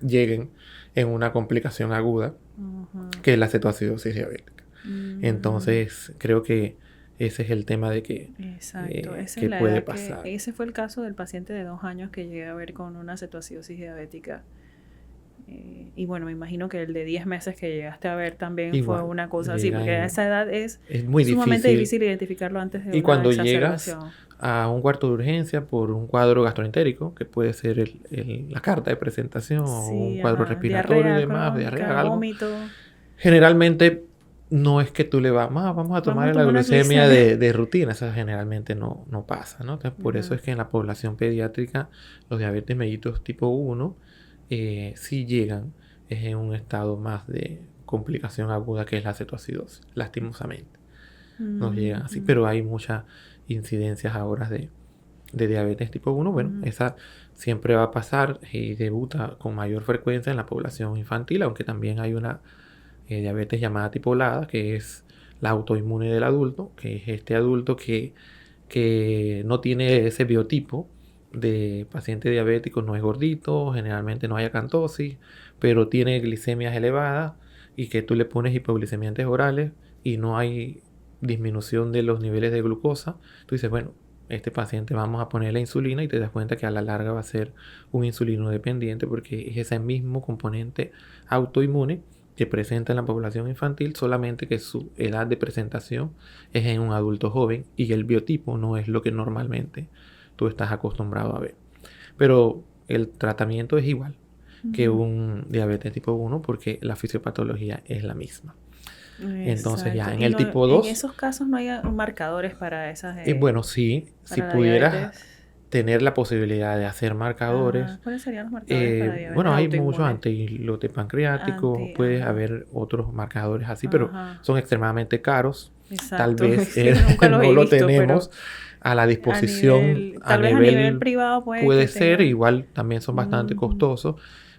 [SPEAKER 2] lleguen en una complicación aguda, que es la cetoacidosis diabética. Entonces, creo que ese es el tema de que, que puede pasar.
[SPEAKER 1] Ese fue el caso del paciente de 2 años que llegué a ver con una cetoacidosis diabética. Y bueno, me imagino que el de 10 meses que llegaste a ver también fue una cosa así, porque a esa edad es muy sumamente difícil identificarlo antes de una
[SPEAKER 2] cuando
[SPEAKER 1] exacerbación.
[SPEAKER 2] Llegas a un cuarto de urgencia por un cuadro gastroentérico, que puede ser la carta de presentación, o un cuadro respiratorio
[SPEAKER 1] diarrea,
[SPEAKER 2] y demás, diarrea,
[SPEAKER 1] vómito.
[SPEAKER 2] Generalmente no es que tú le vamos a tomar la glucemia de rutina. Eso generalmente no pasa, ¿no? Entonces, por eso es que en la población pediátrica los diabetes mellitus tipo 1 sí llegan en un estado más de complicación aguda, que es la cetoacidosis, lastimosamente. Nos llegan así, pero hay muchas incidencias ahora de diabetes tipo 1. Bueno, esa siempre va a pasar y debuta con mayor frecuencia en la población infantil, aunque también hay una diabetes llamada tipo LADA, que es la autoinmune del adulto, que es este adulto que no tiene ese biotipo de paciente diabético, no es gordito, generalmente no hay acantosis, pero tiene glicemias elevadas y que tú le pones hipoglicemiantes orales y no hay disminución de los niveles de glucosa. Tú dices, bueno, este paciente vamos a ponerle insulina, y te das cuenta que a la larga va a ser un insulino dependiente, porque es ese mismo componente autoinmune que presenta en la población infantil, solamente que su edad de presentación es en un adulto joven y el biotipo no es lo que normalmente tú estás acostumbrado a ver. Pero el tratamiento es igual que un diabetes tipo 1, porque la fisiopatología es la misma. Entonces ya en el tipo 2...
[SPEAKER 1] En esos casos no hay marcadores para esas...
[SPEAKER 2] bueno, sí, si pudieras tener la posibilidad de hacer marcadores.
[SPEAKER 1] ¿Cuáles serían los marcadores para diabetes?
[SPEAKER 2] Bueno, hay muchos antiislote pancreáticos, puede haber otros marcadores así, pero son extremadamente caros.
[SPEAKER 1] Exacto.
[SPEAKER 2] Tal vez
[SPEAKER 1] no
[SPEAKER 2] lo tenemos a la disposición
[SPEAKER 1] a nivel privado
[SPEAKER 2] puede ser, igual también son bastante costosos,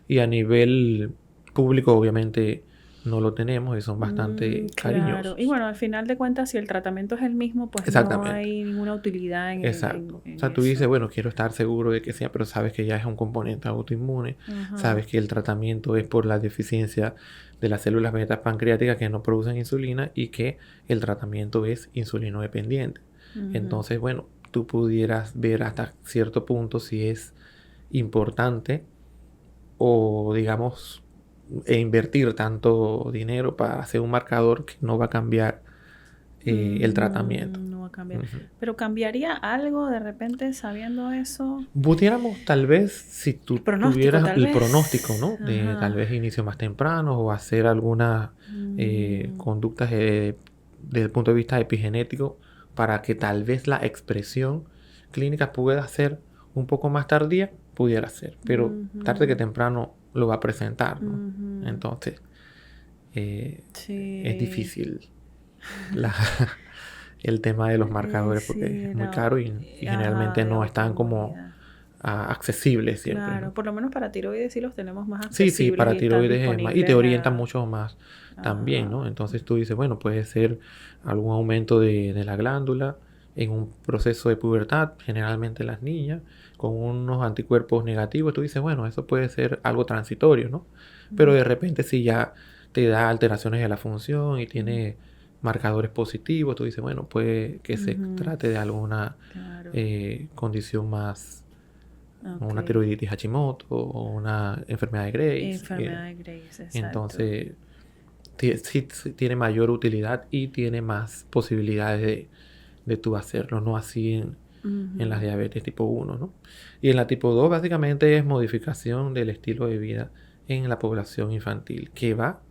[SPEAKER 2] y a nivel público obviamente no lo tenemos y son bastante cariñosos.
[SPEAKER 1] Claro. Y bueno, al final de cuentas, si el tratamiento es el mismo, pues no hay ninguna utilidad en
[SPEAKER 2] Exacto.
[SPEAKER 1] En
[SPEAKER 2] o sea, tú dices, bueno, quiero estar seguro de que sea, pero sabes que ya es un componente autoinmune, sabes que el tratamiento es por la deficiencia de las células beta pancreáticas que no producen insulina, y que el tratamiento es insulino dependiente. Entonces, bueno, tú pudieras ver hasta cierto punto si es importante o, digamos, invertir tanto dinero para hacer un marcador que no va a cambiar el tratamiento.
[SPEAKER 1] No va a cambiar.
[SPEAKER 2] Ujú.
[SPEAKER 1] Pero ¿cambiaría algo de repente sabiendo eso?
[SPEAKER 2] Pudiéramos tal vez, si tú
[SPEAKER 1] El pronóstico,
[SPEAKER 2] tuvieras
[SPEAKER 1] tal
[SPEAKER 2] el
[SPEAKER 1] vez.
[SPEAKER 2] pronóstico, ¿no? De
[SPEAKER 1] Ajá.
[SPEAKER 2] tal vez inicio más temprano o hacer algunas conductas desde el punto de vista epigenético para que tal vez la expresión clínica pueda ser un poco más tardía, pudiera ser, pero tarde que temprano lo va a presentar, ¿no? Entonces, es
[SPEAKER 1] Sí.
[SPEAKER 2] difícil el tema de los marcadores porque
[SPEAKER 1] Sí,
[SPEAKER 2] es muy caro y generalmente
[SPEAKER 1] de
[SPEAKER 2] no están como
[SPEAKER 1] autonomía.
[SPEAKER 2] accesibles siempre,
[SPEAKER 1] Claro,
[SPEAKER 2] ¿no?
[SPEAKER 1] por lo menos para tiroides sí los tenemos más
[SPEAKER 2] Sí,
[SPEAKER 1] accesibles
[SPEAKER 2] para
[SPEAKER 1] y están
[SPEAKER 2] tiroides es más, y te
[SPEAKER 1] disponibles
[SPEAKER 2] orientan mucho más también, ¿no?
[SPEAKER 1] Ajá.
[SPEAKER 2] Entonces tú dices, bueno, puede ser algún aumento de la glándula en un proceso de pubertad, generalmente las niñas, con unos anticuerpos negativos, tú dices, bueno, eso puede ser algo transitorio, ¿no? Pero de repente si ya te da alteraciones de la función y tiene marcadores positivos, tú dices, bueno, puede que se trate de alguna
[SPEAKER 1] Claro.
[SPEAKER 2] condición más, una
[SPEAKER 1] Ok.
[SPEAKER 2] tiroiditis Hashimoto o una enfermedad de Graves.
[SPEAKER 1] Enfermedad de Graves, exacto.
[SPEAKER 2] Entonces, sí tiene mayor utilidad y tiene más posibilidades de tú hacerlo, no así en las diabetes tipo 1, ¿no? Y en la tipo 2 básicamente es modificación del estilo de vida en la población infantil, que va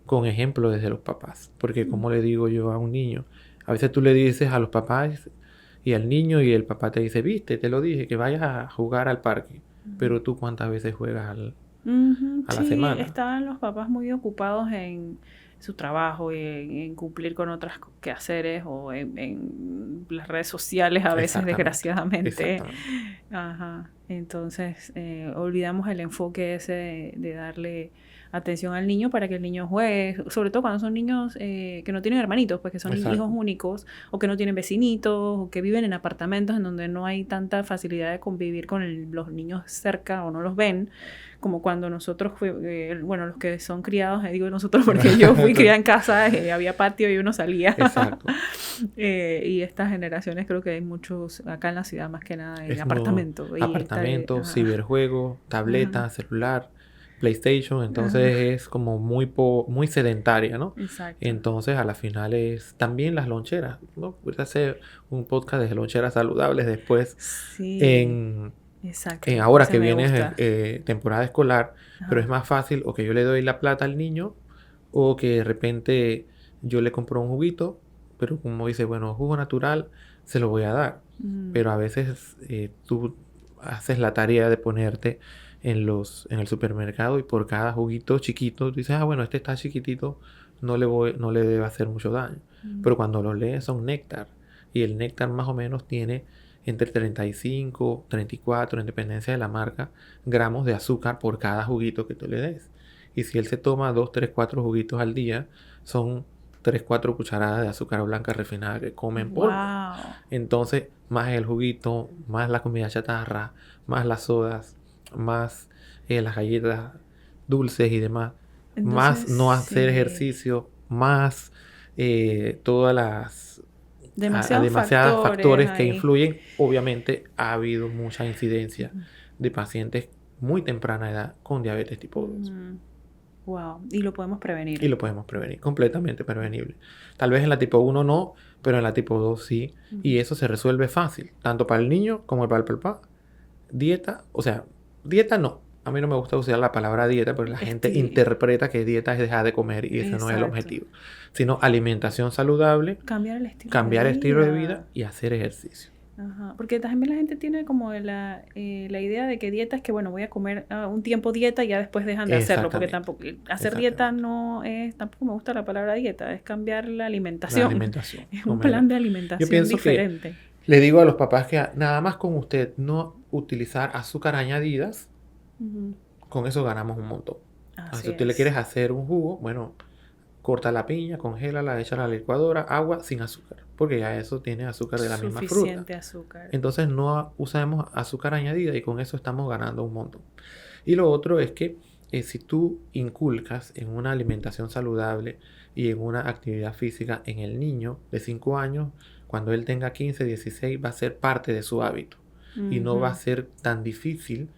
[SPEAKER 2] con ejemplo desde los papás. Porque como le digo yo a un niño, a veces tú le dices a los papás y al niño y el papá te dice, viste, te lo dije, que vayas a jugar al parque. Pero tú cuántas veces juegas a la
[SPEAKER 1] Sí,
[SPEAKER 2] semana.
[SPEAKER 1] estaban los papás muy ocupados en su trabajo y en cumplir con otras quehaceres o en las redes sociales a veces,
[SPEAKER 2] Exactamente,
[SPEAKER 1] desgraciadamente.
[SPEAKER 2] exactamente.
[SPEAKER 1] Ajá. Entonces, olvidamos el enfoque ese de darle atención al niño para que el niño juegue, sobre todo cuando son niños que no tienen hermanitos, pues que son
[SPEAKER 2] Exacto.
[SPEAKER 1] hijos únicos o que no tienen vecinitos o que viven en apartamentos en donde no hay tanta facilidad de convivir con los niños cerca o no los ven, como cuando nosotros bueno, los que son criados, digo nosotros porque yo fui criada en casa, había patio y uno salía.
[SPEAKER 2] Exacto.
[SPEAKER 1] Y estas generaciones creo que hay muchos acá en la ciudad más que nada en apartamentos.
[SPEAKER 2] Apartamentos, ciberjuegos, tableta, celular, PlayStation, entonces es como muy sedentaria, ¿no?
[SPEAKER 1] Exacto.
[SPEAKER 2] Entonces a la final es también las loncheras, ¿no? Voy a hacer un podcast de loncheras saludables después
[SPEAKER 1] Sí. Exacto.
[SPEAKER 2] ahora
[SPEAKER 1] ese
[SPEAKER 2] que
[SPEAKER 1] me
[SPEAKER 2] viene
[SPEAKER 1] gusta.
[SPEAKER 2] temporada escolar, pero es
[SPEAKER 1] Ajá.
[SPEAKER 2] más fácil o que yo le doy la plata al niño o que de repente yo le compro un juguito, pero como dice, bueno, jugo natural, se lo voy a dar. Pero a veces tú haces la tarea de ponerte en el supermercado y por cada juguito chiquito, tú dices, ah, bueno, este está chiquitito, no le debe hacer mucho daño. Pero cuando lo lees son néctar. Y el néctar más o menos tiene entre 35, 34, en dependencia de la marca, gramos de azúcar por cada juguito que tú le des. Y si él se toma 2, 3, 4 juguitos al día, son 3, 4 cucharadas de azúcar blanca refinada que come en polvo.
[SPEAKER 1] Wow.
[SPEAKER 2] Entonces, más el juguito, más la comida chatarra, más las sodas, más las galletas dulces y demás,
[SPEAKER 1] Entonces,
[SPEAKER 2] más no hacer
[SPEAKER 1] sí.
[SPEAKER 2] ejercicio, más todas las
[SPEAKER 1] Demasiados
[SPEAKER 2] factores que
[SPEAKER 1] ahí.
[SPEAKER 2] influyen. Obviamente ha habido mucha incidencia de pacientes muy temprana edad con diabetes tipo 2.
[SPEAKER 1] Wow. Y lo podemos prevenir.
[SPEAKER 2] Y lo podemos prevenir, completamente prevenible. Tal vez en la tipo 1 no, pero en la tipo 2 sí. Y eso se resuelve fácil, tanto para el niño como para el papá. Dieta, o sea, dieta no. A mí no me gusta usar la palabra dieta porque la gente interpreta que dieta es dejar de comer y ese no es el objetivo. Sino alimentación saludable,
[SPEAKER 1] cambiar el
[SPEAKER 2] estilo de vida y hacer ejercicio.
[SPEAKER 1] Ajá. Porque también la gente tiene como la idea de que dieta es que, bueno, voy a comer un tiempo dieta y ya después dejan de hacerlo. Porque tampoco hacer dieta no es, tampoco me gusta la palabra dieta, es cambiar la alimentación.
[SPEAKER 2] La alimentación.
[SPEAKER 1] Es un plan de alimentación
[SPEAKER 2] Yo pienso
[SPEAKER 1] diferente.
[SPEAKER 2] Que le digo a los papás que nada más con usted no utilizar azúcar añadidas, con eso ganamos un montón. Si tú le quieres hacer un jugo, bueno, corta la piña, congélala, échala a la licuadora, agua sin azúcar, porque ya eso tiene azúcar de la misma fruta.
[SPEAKER 1] Suficiente azúcar.
[SPEAKER 2] Entonces no usamos azúcar añadida y con eso estamos ganando un montón. Y lo otro es que si tú inculcas en una alimentación saludable y en una actividad física en el niño de 5 años, cuando él tenga 15, 16, va a ser parte de su hábito. Y no va a ser tan difícil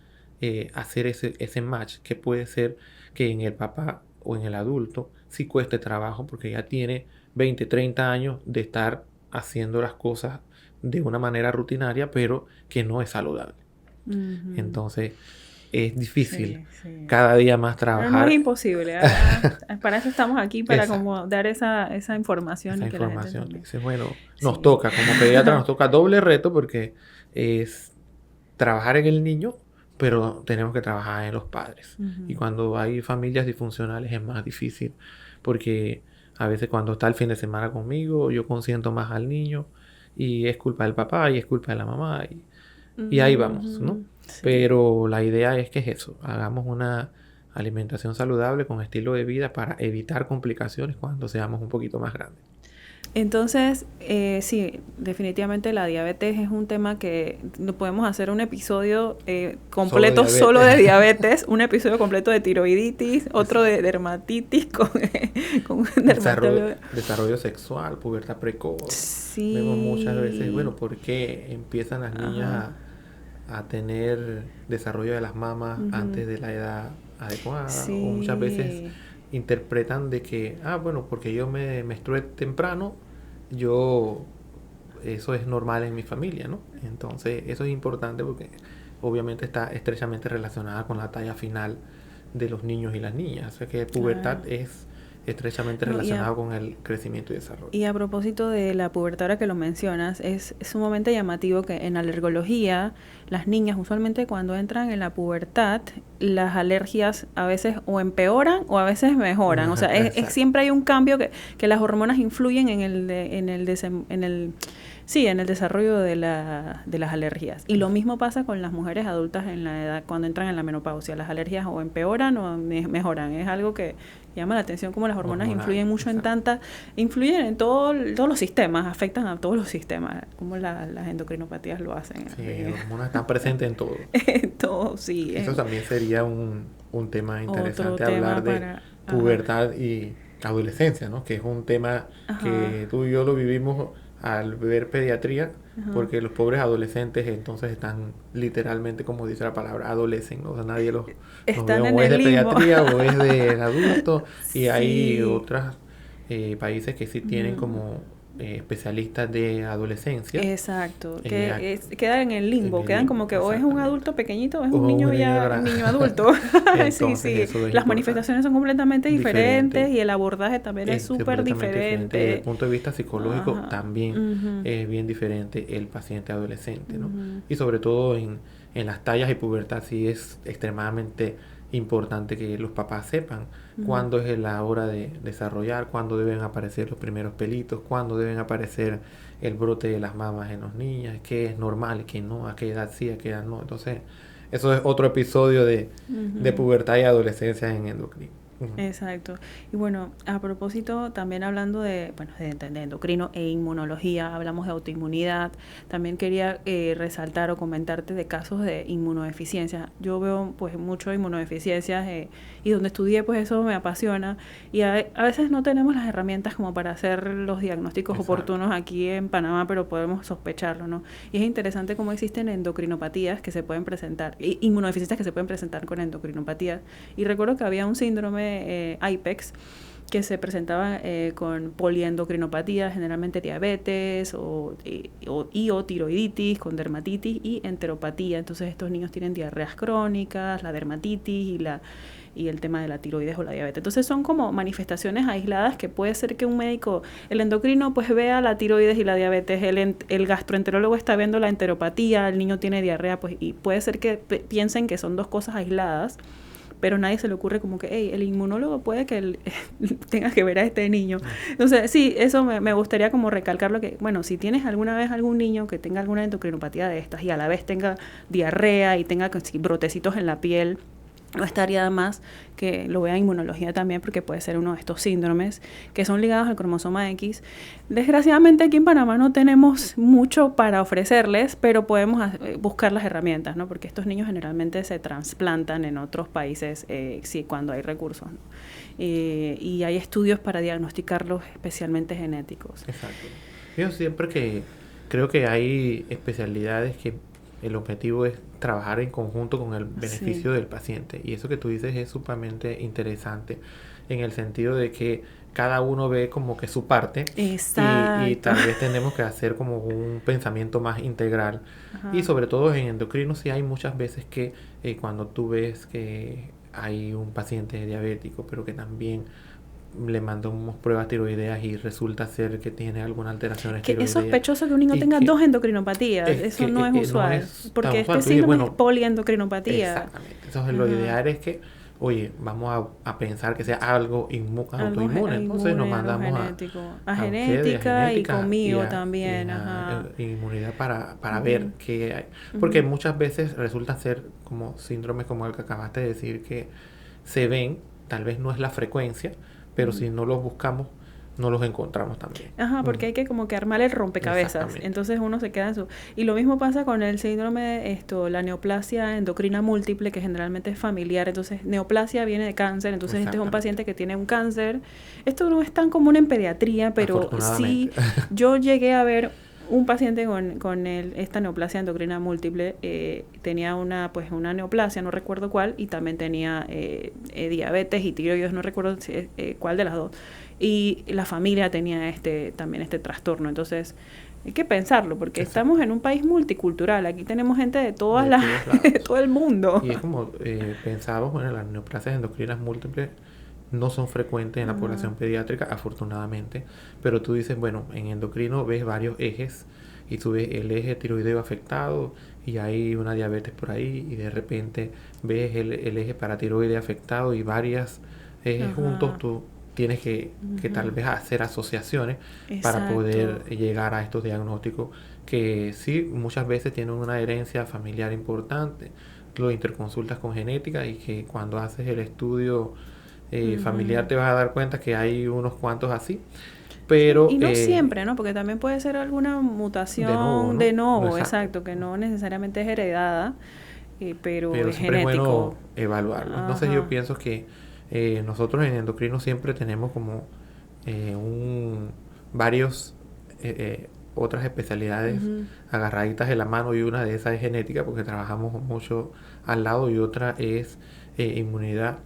[SPEAKER 2] hacer ese match, que puede ser que en el papá o en el adulto sí cueste trabajo, porque ya tiene 20, 30 años de estar haciendo las cosas de una manera rutinaria, pero que no es saludable. Entonces, es difícil cada día más trabajar.
[SPEAKER 1] Pero no es imposible. Para eso estamos aquí, para como dar esa información.
[SPEAKER 2] Esa información. Entonces, bueno, nos toca, como pediatra, nos toca doble reto, porque es trabajar en el niño, pero tenemos que trabajar en los padres. Y cuando hay familias disfuncionales es más difícil, porque a veces cuando está el fin de semana conmigo, yo consiento más al niño, y es culpa del papá, y es culpa de la mamá, y ahí vamos, ¿no? Sí. Pero la idea es que es eso, hagamos una alimentación saludable con estilo de vida para evitar complicaciones cuando seamos un poquito más grandes.
[SPEAKER 1] Entonces, sí, definitivamente la diabetes es un tema que no podemos hacer un episodio completo solo de diabetes, un episodio completo de tiroiditis, otro de dermatitis con
[SPEAKER 2] desarrollo sexual, pubertad precoz.
[SPEAKER 1] Sí.
[SPEAKER 2] Vemos muchas veces, bueno, ¿por qué empiezan las niñas a tener desarrollo de las mamas antes de la edad adecuada? Sí. O muchas veces interpretan de que, bueno, porque yo me menstrué temprano, eso es normal en mi familia, ¿no? Entonces, eso es importante porque obviamente está estrechamente relacionada con la talla final de los niños y las niñas. O sea que pubertad es estrechamente relacionado con el crecimiento y desarrollo.
[SPEAKER 1] Y a propósito de la pubertad, ahora que lo mencionas, es sumamente llamativo que en alergología las niñas usualmente cuando entran en la pubertad, las alergias a veces o empeoran o a veces mejoran. O sea, siempre hay un cambio que las hormonas influyen en el desarrollo de las alergias. Y lo mismo pasa con las mujeres adultas en la edad, cuando entran en la menopausia. Las alergias o empeoran o mejoran. Es algo que llama la atención, como las hormonas influyen mucho influyen en todos los sistemas, afectan a todos los sistemas, como las endocrinopatías lo hacen.
[SPEAKER 2] Sí, las hormonas están presentes en todo.
[SPEAKER 1] En todo, sí.
[SPEAKER 2] Eso también sería un tema interesante, hablar de pubertad y adolescencia, ¿no? Que es un tema que tú y yo lo vivimos al ver pediatría, porque los pobres adolescentes entonces están literalmente, como dice la palabra, adolecen, ¿no? O sea, nadie los ve, o es de pediatría o es de adulto, y hay otros países que sí tienen como especialistas de adolescencia.
[SPEAKER 1] Exacto, quedan en el limbo, quedan como que o es un adulto pequeñito o es un niño adulto. Entonces, sí. Las manifestaciones son completamente diferentes y el abordaje también es súper diferente.
[SPEAKER 2] Desde el punto de vista psicológico también es bien diferente el paciente adolescente, ¿no? Y sobre todo en las tallas de pubertad sí es extremadamente importante que los papás sepan cuándo es la hora de desarrollar, cuándo deben aparecer los primeros pelitos, cuándo deben aparecer el brote de las mamas en los niños, qué es normal, qué no, a qué edad sí, a qué edad no. Entonces, eso es otro episodio de pubertad y adolescencia en endocrino.
[SPEAKER 1] Exacto. Y bueno, a propósito, también hablando de endocrino e inmunología, hablamos de autoinmunidad, también quería resaltar o comentarte de casos de inmunodeficiencia. Yo veo pues mucho inmunodeficiencias y donde estudié pues eso me apasiona y a veces no tenemos las herramientas como para hacer los diagnósticos oportunos aquí en Panamá, pero podemos sospecharlo, ¿no? Y es interesante cómo existen endocrinopatías que se pueden presentar, inmunodeficiencias que se pueden presentar con endocrinopatías. Y recuerdo que había un síndrome IPEX que se presentaba con poliendocrinopatía, generalmente diabetes o tiroiditis, con dermatitis y enteropatía. Entonces estos niños tienen diarreas crónicas, la dermatitis y el tema de la tiroides o la diabetes. Entonces son como manifestaciones aisladas que puede ser que un médico, el endocrino pues vea la tiroides y la diabetes, el gastroenterólogo está viendo la enteropatía, el niño tiene diarrea, pues y puede ser que piensen que son dos cosas aisladas, pero nadie se le ocurre como que, el inmunólogo puede que tenga que ver a este niño. Entonces, sí, eso me gustaría como recalcarlo que, bueno, si tienes alguna vez algún niño que tenga alguna endocrinopatía de estas y a la vez tenga diarrea y tenga brotecitos en la piel, no estaría más que lo vea en inmunología también, porque puede ser uno de estos síndromes que son ligados al cromosoma X. Desgraciadamente aquí en Panamá no tenemos mucho para ofrecerles, pero podemos buscar las herramientas, ¿no? Porque estos niños generalmente se trasplantan en otros países cuando hay recursos, ¿no? Y hay estudios para diagnosticarlos especialmente genéticos.
[SPEAKER 2] Exacto. Yo siempre que creo que hay especialidades que el objetivo es trabajar en conjunto con el beneficio
[SPEAKER 1] Sí.
[SPEAKER 2] del paciente. Y eso que tú dices es sumamente interesante en el sentido de que cada uno ve como que su parte y
[SPEAKER 1] Exacto.
[SPEAKER 2] tal vez tenemos que hacer como un pensamiento más integral. Y
[SPEAKER 1] Ajá.
[SPEAKER 2] sobre todo en endocrino sí hay muchas veces que cuando tú ves que hay un paciente diabético, pero que también le mandamos pruebas tiroideas y resulta ser que tiene alguna alteración
[SPEAKER 1] Que es
[SPEAKER 2] tiroidea
[SPEAKER 1] sospechoso que un niño
[SPEAKER 2] y
[SPEAKER 1] tenga
[SPEAKER 2] que
[SPEAKER 1] dos endocrinopatías.
[SPEAKER 2] es
[SPEAKER 1] Eso
[SPEAKER 2] que
[SPEAKER 1] no es
[SPEAKER 2] no
[SPEAKER 1] usual.
[SPEAKER 2] es tan
[SPEAKER 1] Porque este
[SPEAKER 2] usual. Tú dices,
[SPEAKER 1] síndrome es
[SPEAKER 2] bueno,
[SPEAKER 1] poliendocrinopatía.
[SPEAKER 2] exactamente. Entonces lo
[SPEAKER 1] Ajá.
[SPEAKER 2] ideal es que, oye, vamos a pensar que sea algo
[SPEAKER 1] Algo
[SPEAKER 2] autoinmune. Entonces nos
[SPEAKER 1] inmune, algo
[SPEAKER 2] mandamos
[SPEAKER 1] genético. A
[SPEAKER 2] a ustedes, a
[SPEAKER 1] genética y
[SPEAKER 2] genética
[SPEAKER 1] conmigo también.
[SPEAKER 2] a
[SPEAKER 1] Ajá.
[SPEAKER 2] inmunidad para ver
[SPEAKER 1] Ujú,
[SPEAKER 2] qué hay. Porque
[SPEAKER 1] ujú,
[SPEAKER 2] muchas veces resulta ser como síndromes como el que acabaste de decir que se ven, tal vez no es la frecuencia, pero
[SPEAKER 1] ujú.
[SPEAKER 2] si no los buscamos, no los encontramos también.
[SPEAKER 1] Ajá, porque hay que como que armar el rompecabezas.
[SPEAKER 2] Exactamente.
[SPEAKER 1] Entonces uno se queda en su... Y lo mismo pasa con el síndrome, la neoplasia endocrina múltiple, que generalmente es familiar. Entonces, neoplasia viene de cáncer. Entonces, este es un
[SPEAKER 2] Exactamente.
[SPEAKER 1] paciente que tiene un cáncer. Esto no es tan común en pediatría, pero sí
[SPEAKER 2] Afortunadamente.
[SPEAKER 1] yo llegué a ver un paciente con esta neoplasia endocrina múltiple. Tenía una neoplasia, no recuerdo cuál, y también tenía diabetes y tiroides, no recuerdo cuál de las dos. Y la familia tenía también este trastorno. Entonces, hay que pensarlo, porque estamos
[SPEAKER 2] Exacto.
[SPEAKER 1] en un país multicultural. Aquí tenemos gente de todas
[SPEAKER 2] De
[SPEAKER 1] las,
[SPEAKER 2] todos
[SPEAKER 1] de
[SPEAKER 2] lados.
[SPEAKER 1] todo el mundo.
[SPEAKER 2] Y es como pensábamos, bueno, las neoplasias endocrinas múltiples no son frecuentes en la
[SPEAKER 1] Ajá.
[SPEAKER 2] población pediátrica, afortunadamente, pero tú dices, bueno, en endocrino ves varios ejes y tú ves el eje tiroideo afectado y hay una diabetes por ahí y de repente ves el eje paratiroide afectado y varias ejes juntos,
[SPEAKER 1] Ajá.
[SPEAKER 2] tú tienes que tal
[SPEAKER 1] Ujú.
[SPEAKER 2] vez hacer asociaciones para
[SPEAKER 1] Exacto.
[SPEAKER 2] poder llegar a estos diagnósticos que sí, muchas veces tienen una herencia familiar importante, lo interconsultas con genética y que cuando haces el estudio familiar
[SPEAKER 1] Ujú.
[SPEAKER 2] te vas a dar cuenta que hay unos cuantos así,
[SPEAKER 1] Sí,
[SPEAKER 2] pero
[SPEAKER 1] y no siempre, ¿no? Porque también puede ser alguna
[SPEAKER 2] de nuevo,
[SPEAKER 1] mutación de
[SPEAKER 2] ¿no?
[SPEAKER 1] novo,
[SPEAKER 2] Exacto.
[SPEAKER 1] exacto, que no necesariamente es heredada, pero
[SPEAKER 2] Pero
[SPEAKER 1] es
[SPEAKER 2] siempre es
[SPEAKER 1] genético.
[SPEAKER 2] bueno evaluarlo. Entonces yo
[SPEAKER 1] Ajá.
[SPEAKER 2] pienso que nosotros en endocrino siempre tenemos como un, varios otras especialidades
[SPEAKER 1] Ujú.
[SPEAKER 2] agarraditas de la mano y una de esas es genética porque trabajamos mucho al lado y otra es inmunidad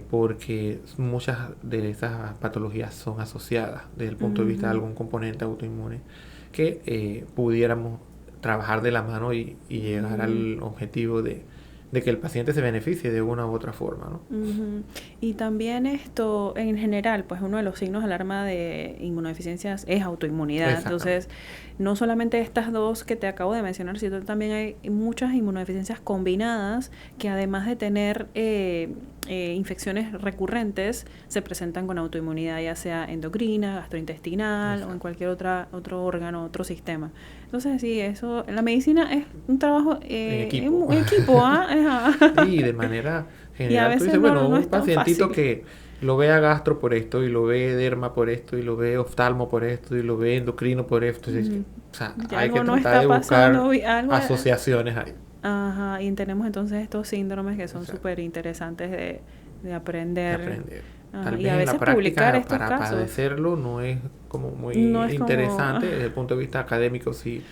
[SPEAKER 2] porque muchas de esas patologías son asociadas desde el punto de vista de
[SPEAKER 1] Ujú.
[SPEAKER 2] algún componente autoinmune que pudiéramos trabajar de la mano y llegar
[SPEAKER 1] Ujú.
[SPEAKER 2] al objetivo de que el paciente se beneficie de una u otra forma, ¿no?
[SPEAKER 1] Ujú. Y también en general, pues uno de los signos de alarma de inmunodeficiencias es autoinmunidad. Entonces,
[SPEAKER 2] Exactamente.
[SPEAKER 1] no solamente estas dos que te acabo de mencionar, sino también hay muchas inmunodeficiencias combinadas que además de tener infecciones recurrentes, se presentan con autoinmunidad, ya sea endocrina, gastrointestinal o en
[SPEAKER 2] Exacto.
[SPEAKER 1] cualquier otro órgano, otro sistema. Entonces, sí, eso, la medicina es un trabajo
[SPEAKER 2] En
[SPEAKER 1] en
[SPEAKER 2] equipo.
[SPEAKER 1] equipo, ¿ah?
[SPEAKER 2] Y de manera
[SPEAKER 1] Y a
[SPEAKER 2] general, tú
[SPEAKER 1] veces
[SPEAKER 2] dices, bueno,
[SPEAKER 1] no
[SPEAKER 2] un
[SPEAKER 1] es tan
[SPEAKER 2] pacientito
[SPEAKER 1] fácil.
[SPEAKER 2] que lo ve a gastro por esto, y lo ve derma por esto, y lo ve oftalmo por esto, y lo ve endocrino por esto.
[SPEAKER 1] Ujú.
[SPEAKER 2] O sea,
[SPEAKER 1] Ya
[SPEAKER 2] hay que
[SPEAKER 1] algo no
[SPEAKER 2] tratar
[SPEAKER 1] está
[SPEAKER 2] de buscar
[SPEAKER 1] pasando, algo...
[SPEAKER 2] asociaciones ahí.
[SPEAKER 1] Ajá, y tenemos entonces estos síndromes que son
[SPEAKER 2] Exacto.
[SPEAKER 1] súper interesantes de
[SPEAKER 2] De
[SPEAKER 1] aprender.
[SPEAKER 2] aprender.
[SPEAKER 1] Ajá,
[SPEAKER 2] Tal
[SPEAKER 1] y a
[SPEAKER 2] vez en la
[SPEAKER 1] veces publicar
[SPEAKER 2] práctica,
[SPEAKER 1] estos
[SPEAKER 2] para
[SPEAKER 1] casos.
[SPEAKER 2] padecerlo, no es como
[SPEAKER 1] No
[SPEAKER 2] muy
[SPEAKER 1] es como...
[SPEAKER 2] interesante. Desde el punto de vista académico, sí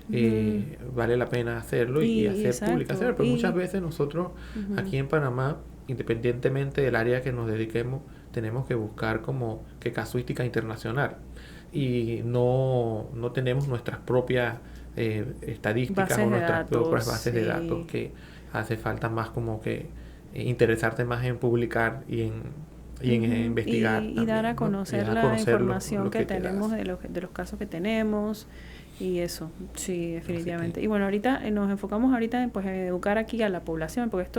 [SPEAKER 1] Ujú.
[SPEAKER 2] vale la pena hacerlo y hacer
[SPEAKER 1] Exacto.
[SPEAKER 2] publicaciones. Pero muchas veces nosotros
[SPEAKER 1] Ujú.
[SPEAKER 2] aquí en Panamá, independientemente del área que nos dediquemos, tenemos que buscar como que casuística internacional. Y no tenemos nuestras propias estadísticas o
[SPEAKER 1] Bases de
[SPEAKER 2] nuestras
[SPEAKER 1] datos,
[SPEAKER 2] propias bases de datos
[SPEAKER 1] sí.
[SPEAKER 2] que hace falta más como que interesarte más en publicar y en
[SPEAKER 1] Ujú.
[SPEAKER 2] investigar
[SPEAKER 1] Y dar a
[SPEAKER 2] también, ¿no? Y
[SPEAKER 1] conocer
[SPEAKER 2] dar a
[SPEAKER 1] la
[SPEAKER 2] conocer
[SPEAKER 1] información
[SPEAKER 2] lo
[SPEAKER 1] que
[SPEAKER 2] que te
[SPEAKER 1] tenemos
[SPEAKER 2] das.
[SPEAKER 1] de los casos que tenemos y eso, sí,
[SPEAKER 2] Así que,
[SPEAKER 1] definitivamente. Y bueno, ahorita nos enfocamos ahorita en, pues, en educar aquí a la población, porque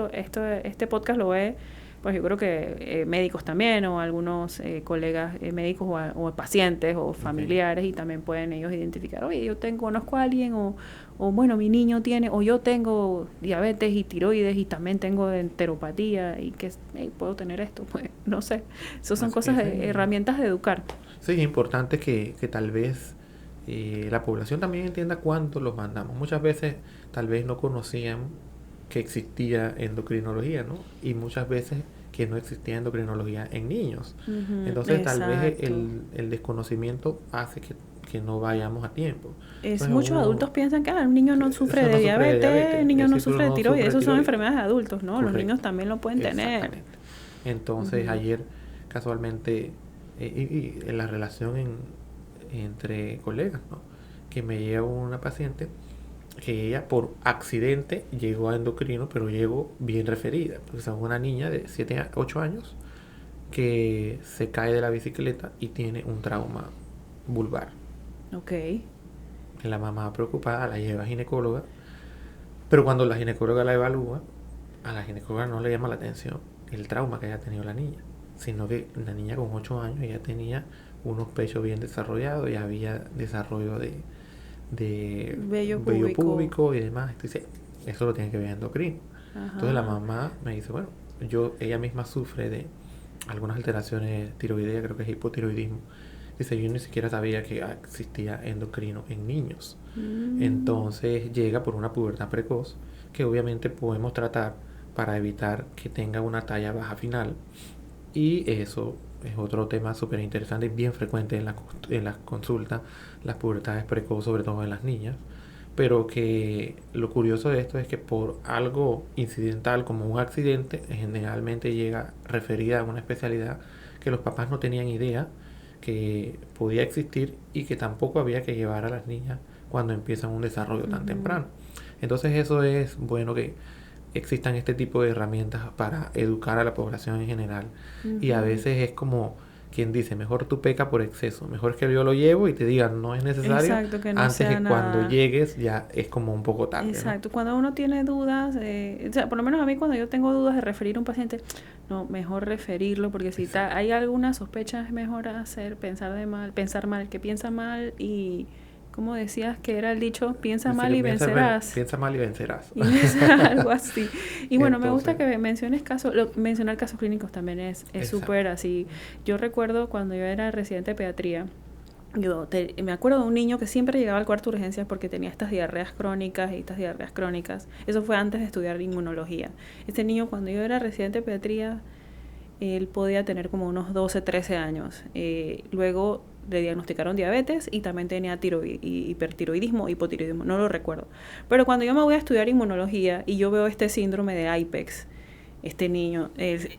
[SPEAKER 1] este podcast lo ve, pues yo creo que médicos también o algunos colegas médicos o pacientes o
[SPEAKER 2] ok.
[SPEAKER 1] familiares y también pueden ellos identificar, oye, conozco a alguien o bueno, mi niño tiene, o yo tengo diabetes y tiroides y también tengo enteropatía y que puedo tener esto, pues no sé. Esas son
[SPEAKER 2] Así
[SPEAKER 1] cosas,
[SPEAKER 2] que sí,
[SPEAKER 1] herramientas de educar.
[SPEAKER 2] sí, es importante que tal vez la población también entienda cuánto los mandamos. Muchas veces tal vez no conocían que existía endocrinología, ¿no? Y muchas veces que no existía endocrinología en niños.
[SPEAKER 1] Ujú,
[SPEAKER 2] Entonces tal vez
[SPEAKER 1] exacto.
[SPEAKER 2] el desconocimiento hace que no vayamos a tiempo.
[SPEAKER 1] Muchos adultos piensan que un niño no sufre de diabetes, el niño no sufre de tiroides, esos son enfermedades de adultos, ¿no? Correcto. Los niños también lo pueden tener.
[SPEAKER 2] Entonces, ayer casualmente, y en la relación entre colegas, ¿no? Que me llega una paciente que ella por accidente llegó a endocrino, pero llegó bien referida. Pues es una niña de 8 años que se cae de la bicicleta y tiene un trauma vulvar.
[SPEAKER 1] Ok.
[SPEAKER 2] La mamá preocupada la lleva a ginecóloga, pero cuando la ginecóloga la evalúa, a la ginecóloga no le llama la atención el trauma que haya tenido la niña, sino que la niña con 8 años ya tenía unos pechos bien desarrollados y había desarrollo de vello púbico y demás. Entonces, eso lo tiene que ver endocrino. Ajá. Entonces la mamá me dice, bueno, ella misma sufre de algunas alteraciones tiroideas, creo que es hipotiroidismo. Dice, yo ni siquiera sabía que existía endocrino en niños. Entonces llega por una pubertad precoz, que obviamente podemos tratar para evitar que tenga una talla baja final. Y eso es otro tema súper interesante y bien frecuente en las consultas, las pubertades precoces, sobre todo en las niñas. Pero que lo curioso de esto es que por algo incidental como un accidente, generalmente llega referida a una especialidad que los papás no tenían idea que podía existir y que tampoco había que llevar a las niñas cuando empiezan un desarrollo tan temprano. Entonces eso es bueno que existan este tipo de herramientas para educar a la población en general. Y a veces es como quien dice, mejor tú peca por exceso, mejor que yo lo llevo y te digan no es necesario. Exacto, que no antes sea que cuando llegues ya es como un poco tarde.
[SPEAKER 1] Exacto, ¿no? Cuando uno tiene dudas, o sea, por lo menos a mí cuando yo tengo dudas de referir a un paciente, no, mejor referirlo porque si hay alguna sospecha es mejor pensar mal, que piensa mal y como decías que era el dicho, piensa mal y vencerás.
[SPEAKER 2] Piensa mal y vencerás.
[SPEAKER 1] Y algo así. Y bueno, me gusta que menciones mencionar casos clínicos también es súper así. Yo recuerdo cuando yo era residente de pediatría, me acuerdo de un niño que siempre llegaba al cuarto de urgencias porque tenía estas diarreas crónicas. Eso fue antes de estudiar inmunología. Este niño, cuando yo era residente de pediatría, él podía tener como unos 12, 13 años. Luego le diagnosticaron diabetes y también tenía hipertiroidismo, hipotiroidismo, no lo recuerdo. Pero cuando yo me voy a estudiar inmunología y yo veo este síndrome de IPEX, este niño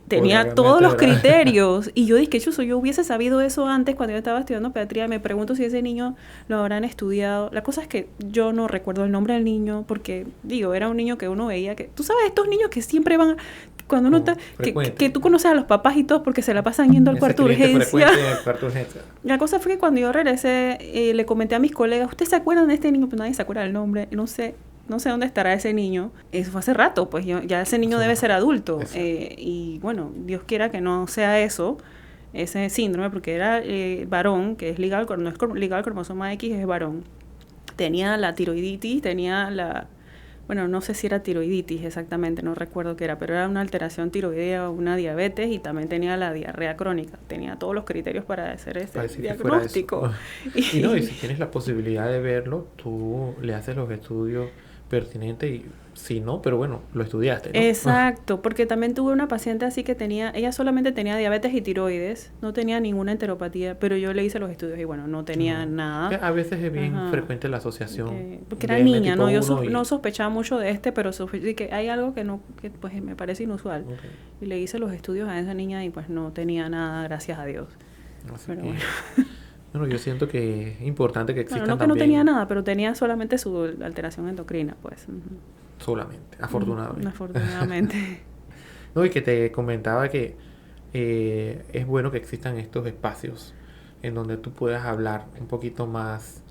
[SPEAKER 1] tenía todos los criterios y yo dije, yo hubiese sabido eso antes cuando yo estaba estudiando pediatría. Me pregunto si ese niño lo habrán estudiado. La cosa es que yo no recuerdo el nombre del niño porque, era un niño que uno veía que, tú sabes, estos niños que siempre van, cuando uno está, que tú conoces a los papás y todos porque se la pasan yendo al cuarto de urgencia. La cosa fue que cuando yo regresé, le comenté a mis colegas, ¿ustedes se acuerdan de este niño? Pues nadie se acuerda del nombre, no sé dónde estará ese niño. Eso fue hace rato, pues ya ese niño debe ser adulto. Y bueno, Dios quiera que no sea ese síndrome, porque era varón, que es ligado al cromosoma X, es varón. Tenía la tiroiditis, bueno, no sé si era tiroiditis exactamente, no recuerdo qué era, pero era una alteración tiroidea o una diabetes y también tenía la diarrea crónica. Tenía todos los criterios para hacer ese diagnóstico.
[SPEAKER 2] Y si tienes la posibilidad de verlo, tú le haces los estudios pertinentes y si no, pero bueno, lo estudiaste, ¿no?
[SPEAKER 1] Exacto, porque también tuve una paciente así que ella solamente tenía diabetes y tiroides, no tenía ninguna enteropatía, pero yo le hice los estudios y bueno, no tenía nada.
[SPEAKER 2] A veces es bien frecuente la asociación.
[SPEAKER 1] Porque era niña, ¿no? Yo no sospechaba mucho de pero sospeché que hay algo que pues me parece inusual. Okay. Y le hice los estudios a esa niña y pues no tenía nada, gracias a Dios.
[SPEAKER 2] Pero bueno. Bueno, yo siento que es importante que existan
[SPEAKER 1] no
[SPEAKER 2] también...
[SPEAKER 1] no tenía nada, pero tenía solamente su alteración endocrina, pues.
[SPEAKER 2] Solamente, afortunadamente.
[SPEAKER 1] Afortunadamente.
[SPEAKER 2] No, y que te comentaba que es bueno que existan estos espacios en donde tú puedas hablar un poquito más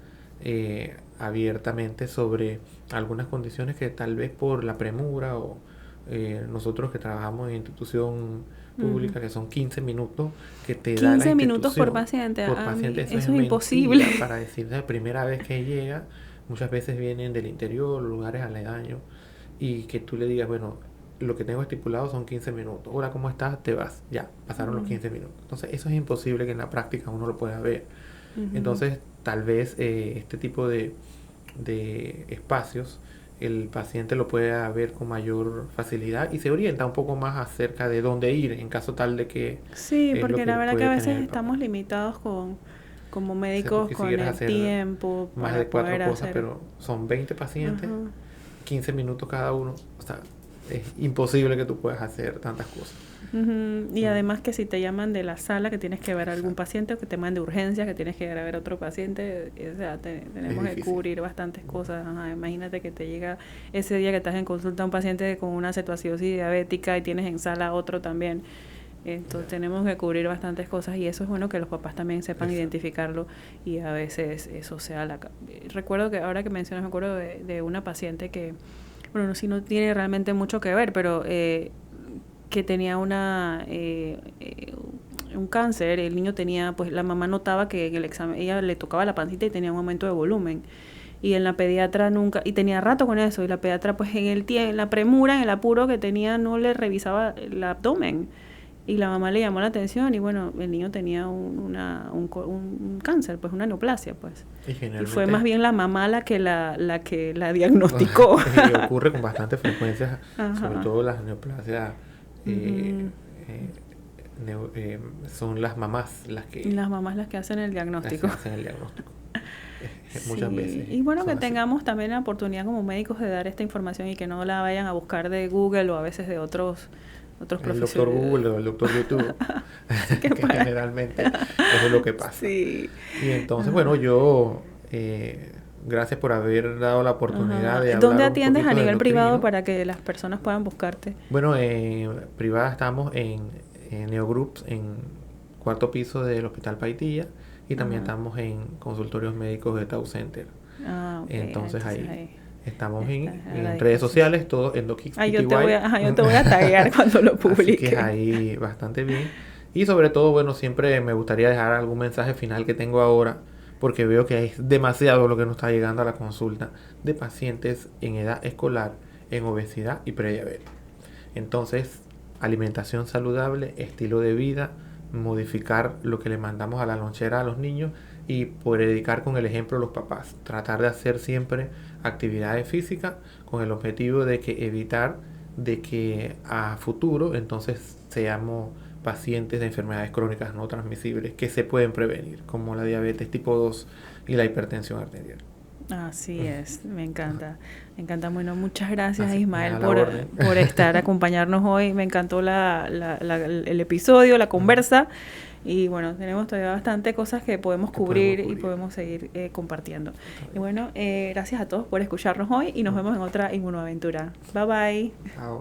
[SPEAKER 2] abiertamente sobre algunas condiciones que tal vez por la premura o nosotros que trabajamos en institución pública, que son 15 minutos que te da la institución.
[SPEAKER 1] 15 minutos por paciente.
[SPEAKER 2] Por paciente,
[SPEAKER 1] eso es imposible.
[SPEAKER 2] Para decir la primera vez que llega, muchas veces vienen del interior, lugares aledaños, y que tú le digas, bueno, lo que tengo estipulado son 15 minutos. Hola, ¿cómo estás? Te vas. Ya, pasaron los 15 minutos. Entonces, eso es imposible que en la práctica uno lo pueda ver. Entonces, tal vez este tipo de espacios el paciente lo pueda ver con mayor facilidad y se orienta un poco más acerca de dónde ir en caso tal de que...
[SPEAKER 1] Sí, porque la verdad que a veces estamos limitados con como
[SPEAKER 2] Si tú
[SPEAKER 1] médicos con
[SPEAKER 2] quisieras
[SPEAKER 1] el
[SPEAKER 2] hacer
[SPEAKER 1] tiempo
[SPEAKER 2] más
[SPEAKER 1] para
[SPEAKER 2] de 4
[SPEAKER 1] poder
[SPEAKER 2] cosas,
[SPEAKER 1] hacer.
[SPEAKER 2] pero son 20 pacientes,
[SPEAKER 1] Ajá.
[SPEAKER 2] 15 minutos cada uno. O sea, es imposible que tú puedas hacer tantas cosas.
[SPEAKER 1] Ujú. Y
[SPEAKER 2] Mm,
[SPEAKER 1] además que si te llaman de la sala que tienes que ver a algún
[SPEAKER 2] Exacto.
[SPEAKER 1] paciente o que te mandan de urgencias que tienes que ir a ver a otro paciente, o sea,
[SPEAKER 2] Es
[SPEAKER 1] tenemos que
[SPEAKER 2] difícil.
[SPEAKER 1] cubrir bastantes cosas. Ajá, imagínate que te llega ese día que estás en consulta a un paciente con una cetoacidosis diabética y tienes en sala otro también. Entonces
[SPEAKER 2] Ya.
[SPEAKER 1] tenemos que cubrir bastantes cosas y eso es bueno que los papás también sepan
[SPEAKER 2] Exacto.
[SPEAKER 1] identificarlo y a veces eso sea recuerdo que ahora que mencionas, me acuerdo de una paciente que, bueno, no, si no tiene realmente mucho que ver, pero que tenía un cáncer. El niño tenía, pues la mamá notaba que en el examen ella le tocaba la pancita y tenía un aumento de volumen. Y en la pediatra nunca, y tenía rato con eso, y la pediatra pues en la premura, en el apuro que tenía, no le revisaba el abdomen. Y la mamá le llamó la atención y bueno, el niño tenía un cáncer, pues una neoplasia, pues.
[SPEAKER 2] Y
[SPEAKER 1] Y fue
[SPEAKER 2] generalmente
[SPEAKER 1] más bien la mamá la que la diagnosticó.
[SPEAKER 2] y ocurre con bastante frecuencia, sobre
[SPEAKER 1] Ajá.
[SPEAKER 2] todo las neoplasias, eh,
[SPEAKER 1] Ujú.
[SPEAKER 2] eh, son las mamás
[SPEAKER 1] Y las mamás las que hacen el
[SPEAKER 2] las que
[SPEAKER 1] diagnóstico.
[SPEAKER 2] hacen el diagnóstico. Muchas
[SPEAKER 1] Sí,
[SPEAKER 2] veces
[SPEAKER 1] y bueno, que
[SPEAKER 2] son así.
[SPEAKER 1] tengamos también la oportunidad como médicos de dar esta información y que no la vayan a buscar de Google o a veces de otros
[SPEAKER 2] El doctor Google o el doctor YouTube,
[SPEAKER 1] que
[SPEAKER 2] que generalmente eso es lo que pasa.
[SPEAKER 1] Sí.
[SPEAKER 2] Y entonces,
[SPEAKER 1] Ajá.
[SPEAKER 2] bueno, yo, gracias por haber dado la oportunidad
[SPEAKER 1] Ajá.
[SPEAKER 2] de
[SPEAKER 1] ¿Dónde
[SPEAKER 2] hablar un
[SPEAKER 1] atiendes a
[SPEAKER 2] poquito de
[SPEAKER 1] nivel privado
[SPEAKER 2] endocrino.
[SPEAKER 1] para que las personas puedan buscarte?
[SPEAKER 2] Bueno, privada estamos en Neogroups, en cuarto piso del Hospital Paitilla, y también
[SPEAKER 1] Ajá.
[SPEAKER 2] estamos en consultorios médicos de Tau Center.
[SPEAKER 1] Ah, ok.
[SPEAKER 2] Entonces
[SPEAKER 1] Entonces
[SPEAKER 2] ahí
[SPEAKER 1] ahí
[SPEAKER 2] estamos
[SPEAKER 1] está a la
[SPEAKER 2] en redes
[SPEAKER 1] disposición.
[SPEAKER 2] sociales, todo EndoKids
[SPEAKER 1] Ah,
[SPEAKER 2] PTY.
[SPEAKER 1] yo te voy a taguear cuando lo
[SPEAKER 2] Así que es
[SPEAKER 1] publique.
[SPEAKER 2] ahí bastante bien. Y sobre todo, bueno, siempre me gustaría dejar algún mensaje final que tengo ahora, porque veo que es demasiado lo que nos está llegando a la consulta de pacientes en edad escolar, en obesidad y prediabetes. Entonces, alimentación saludable, estilo de vida, modificar lo que le mandamos a la lonchera a los niños y predicar con el ejemplo a los papás. Tratar de hacer siempre actividades físicas con el objetivo de que evitar de que a futuro entonces seamos pacientes de enfermedades crónicas no transmisibles que se pueden prevenir, como la diabetes tipo 2 y la hipertensión arterial.
[SPEAKER 1] Así es, me encanta. Me encanta. Bueno, muchas gracias
[SPEAKER 2] Así,
[SPEAKER 1] Ismael
[SPEAKER 2] a la orden.
[SPEAKER 1] por estar, acompañarnos hoy. Me encantó el episodio, la conversa. Y bueno, tenemos todavía bastante cosas que podemos cubrir y podemos seguir compartiendo. Y bueno, gracias a todos por escucharnos hoy y nos vemos en otra Inmunoaventura. Bye bye.
[SPEAKER 2] Chao.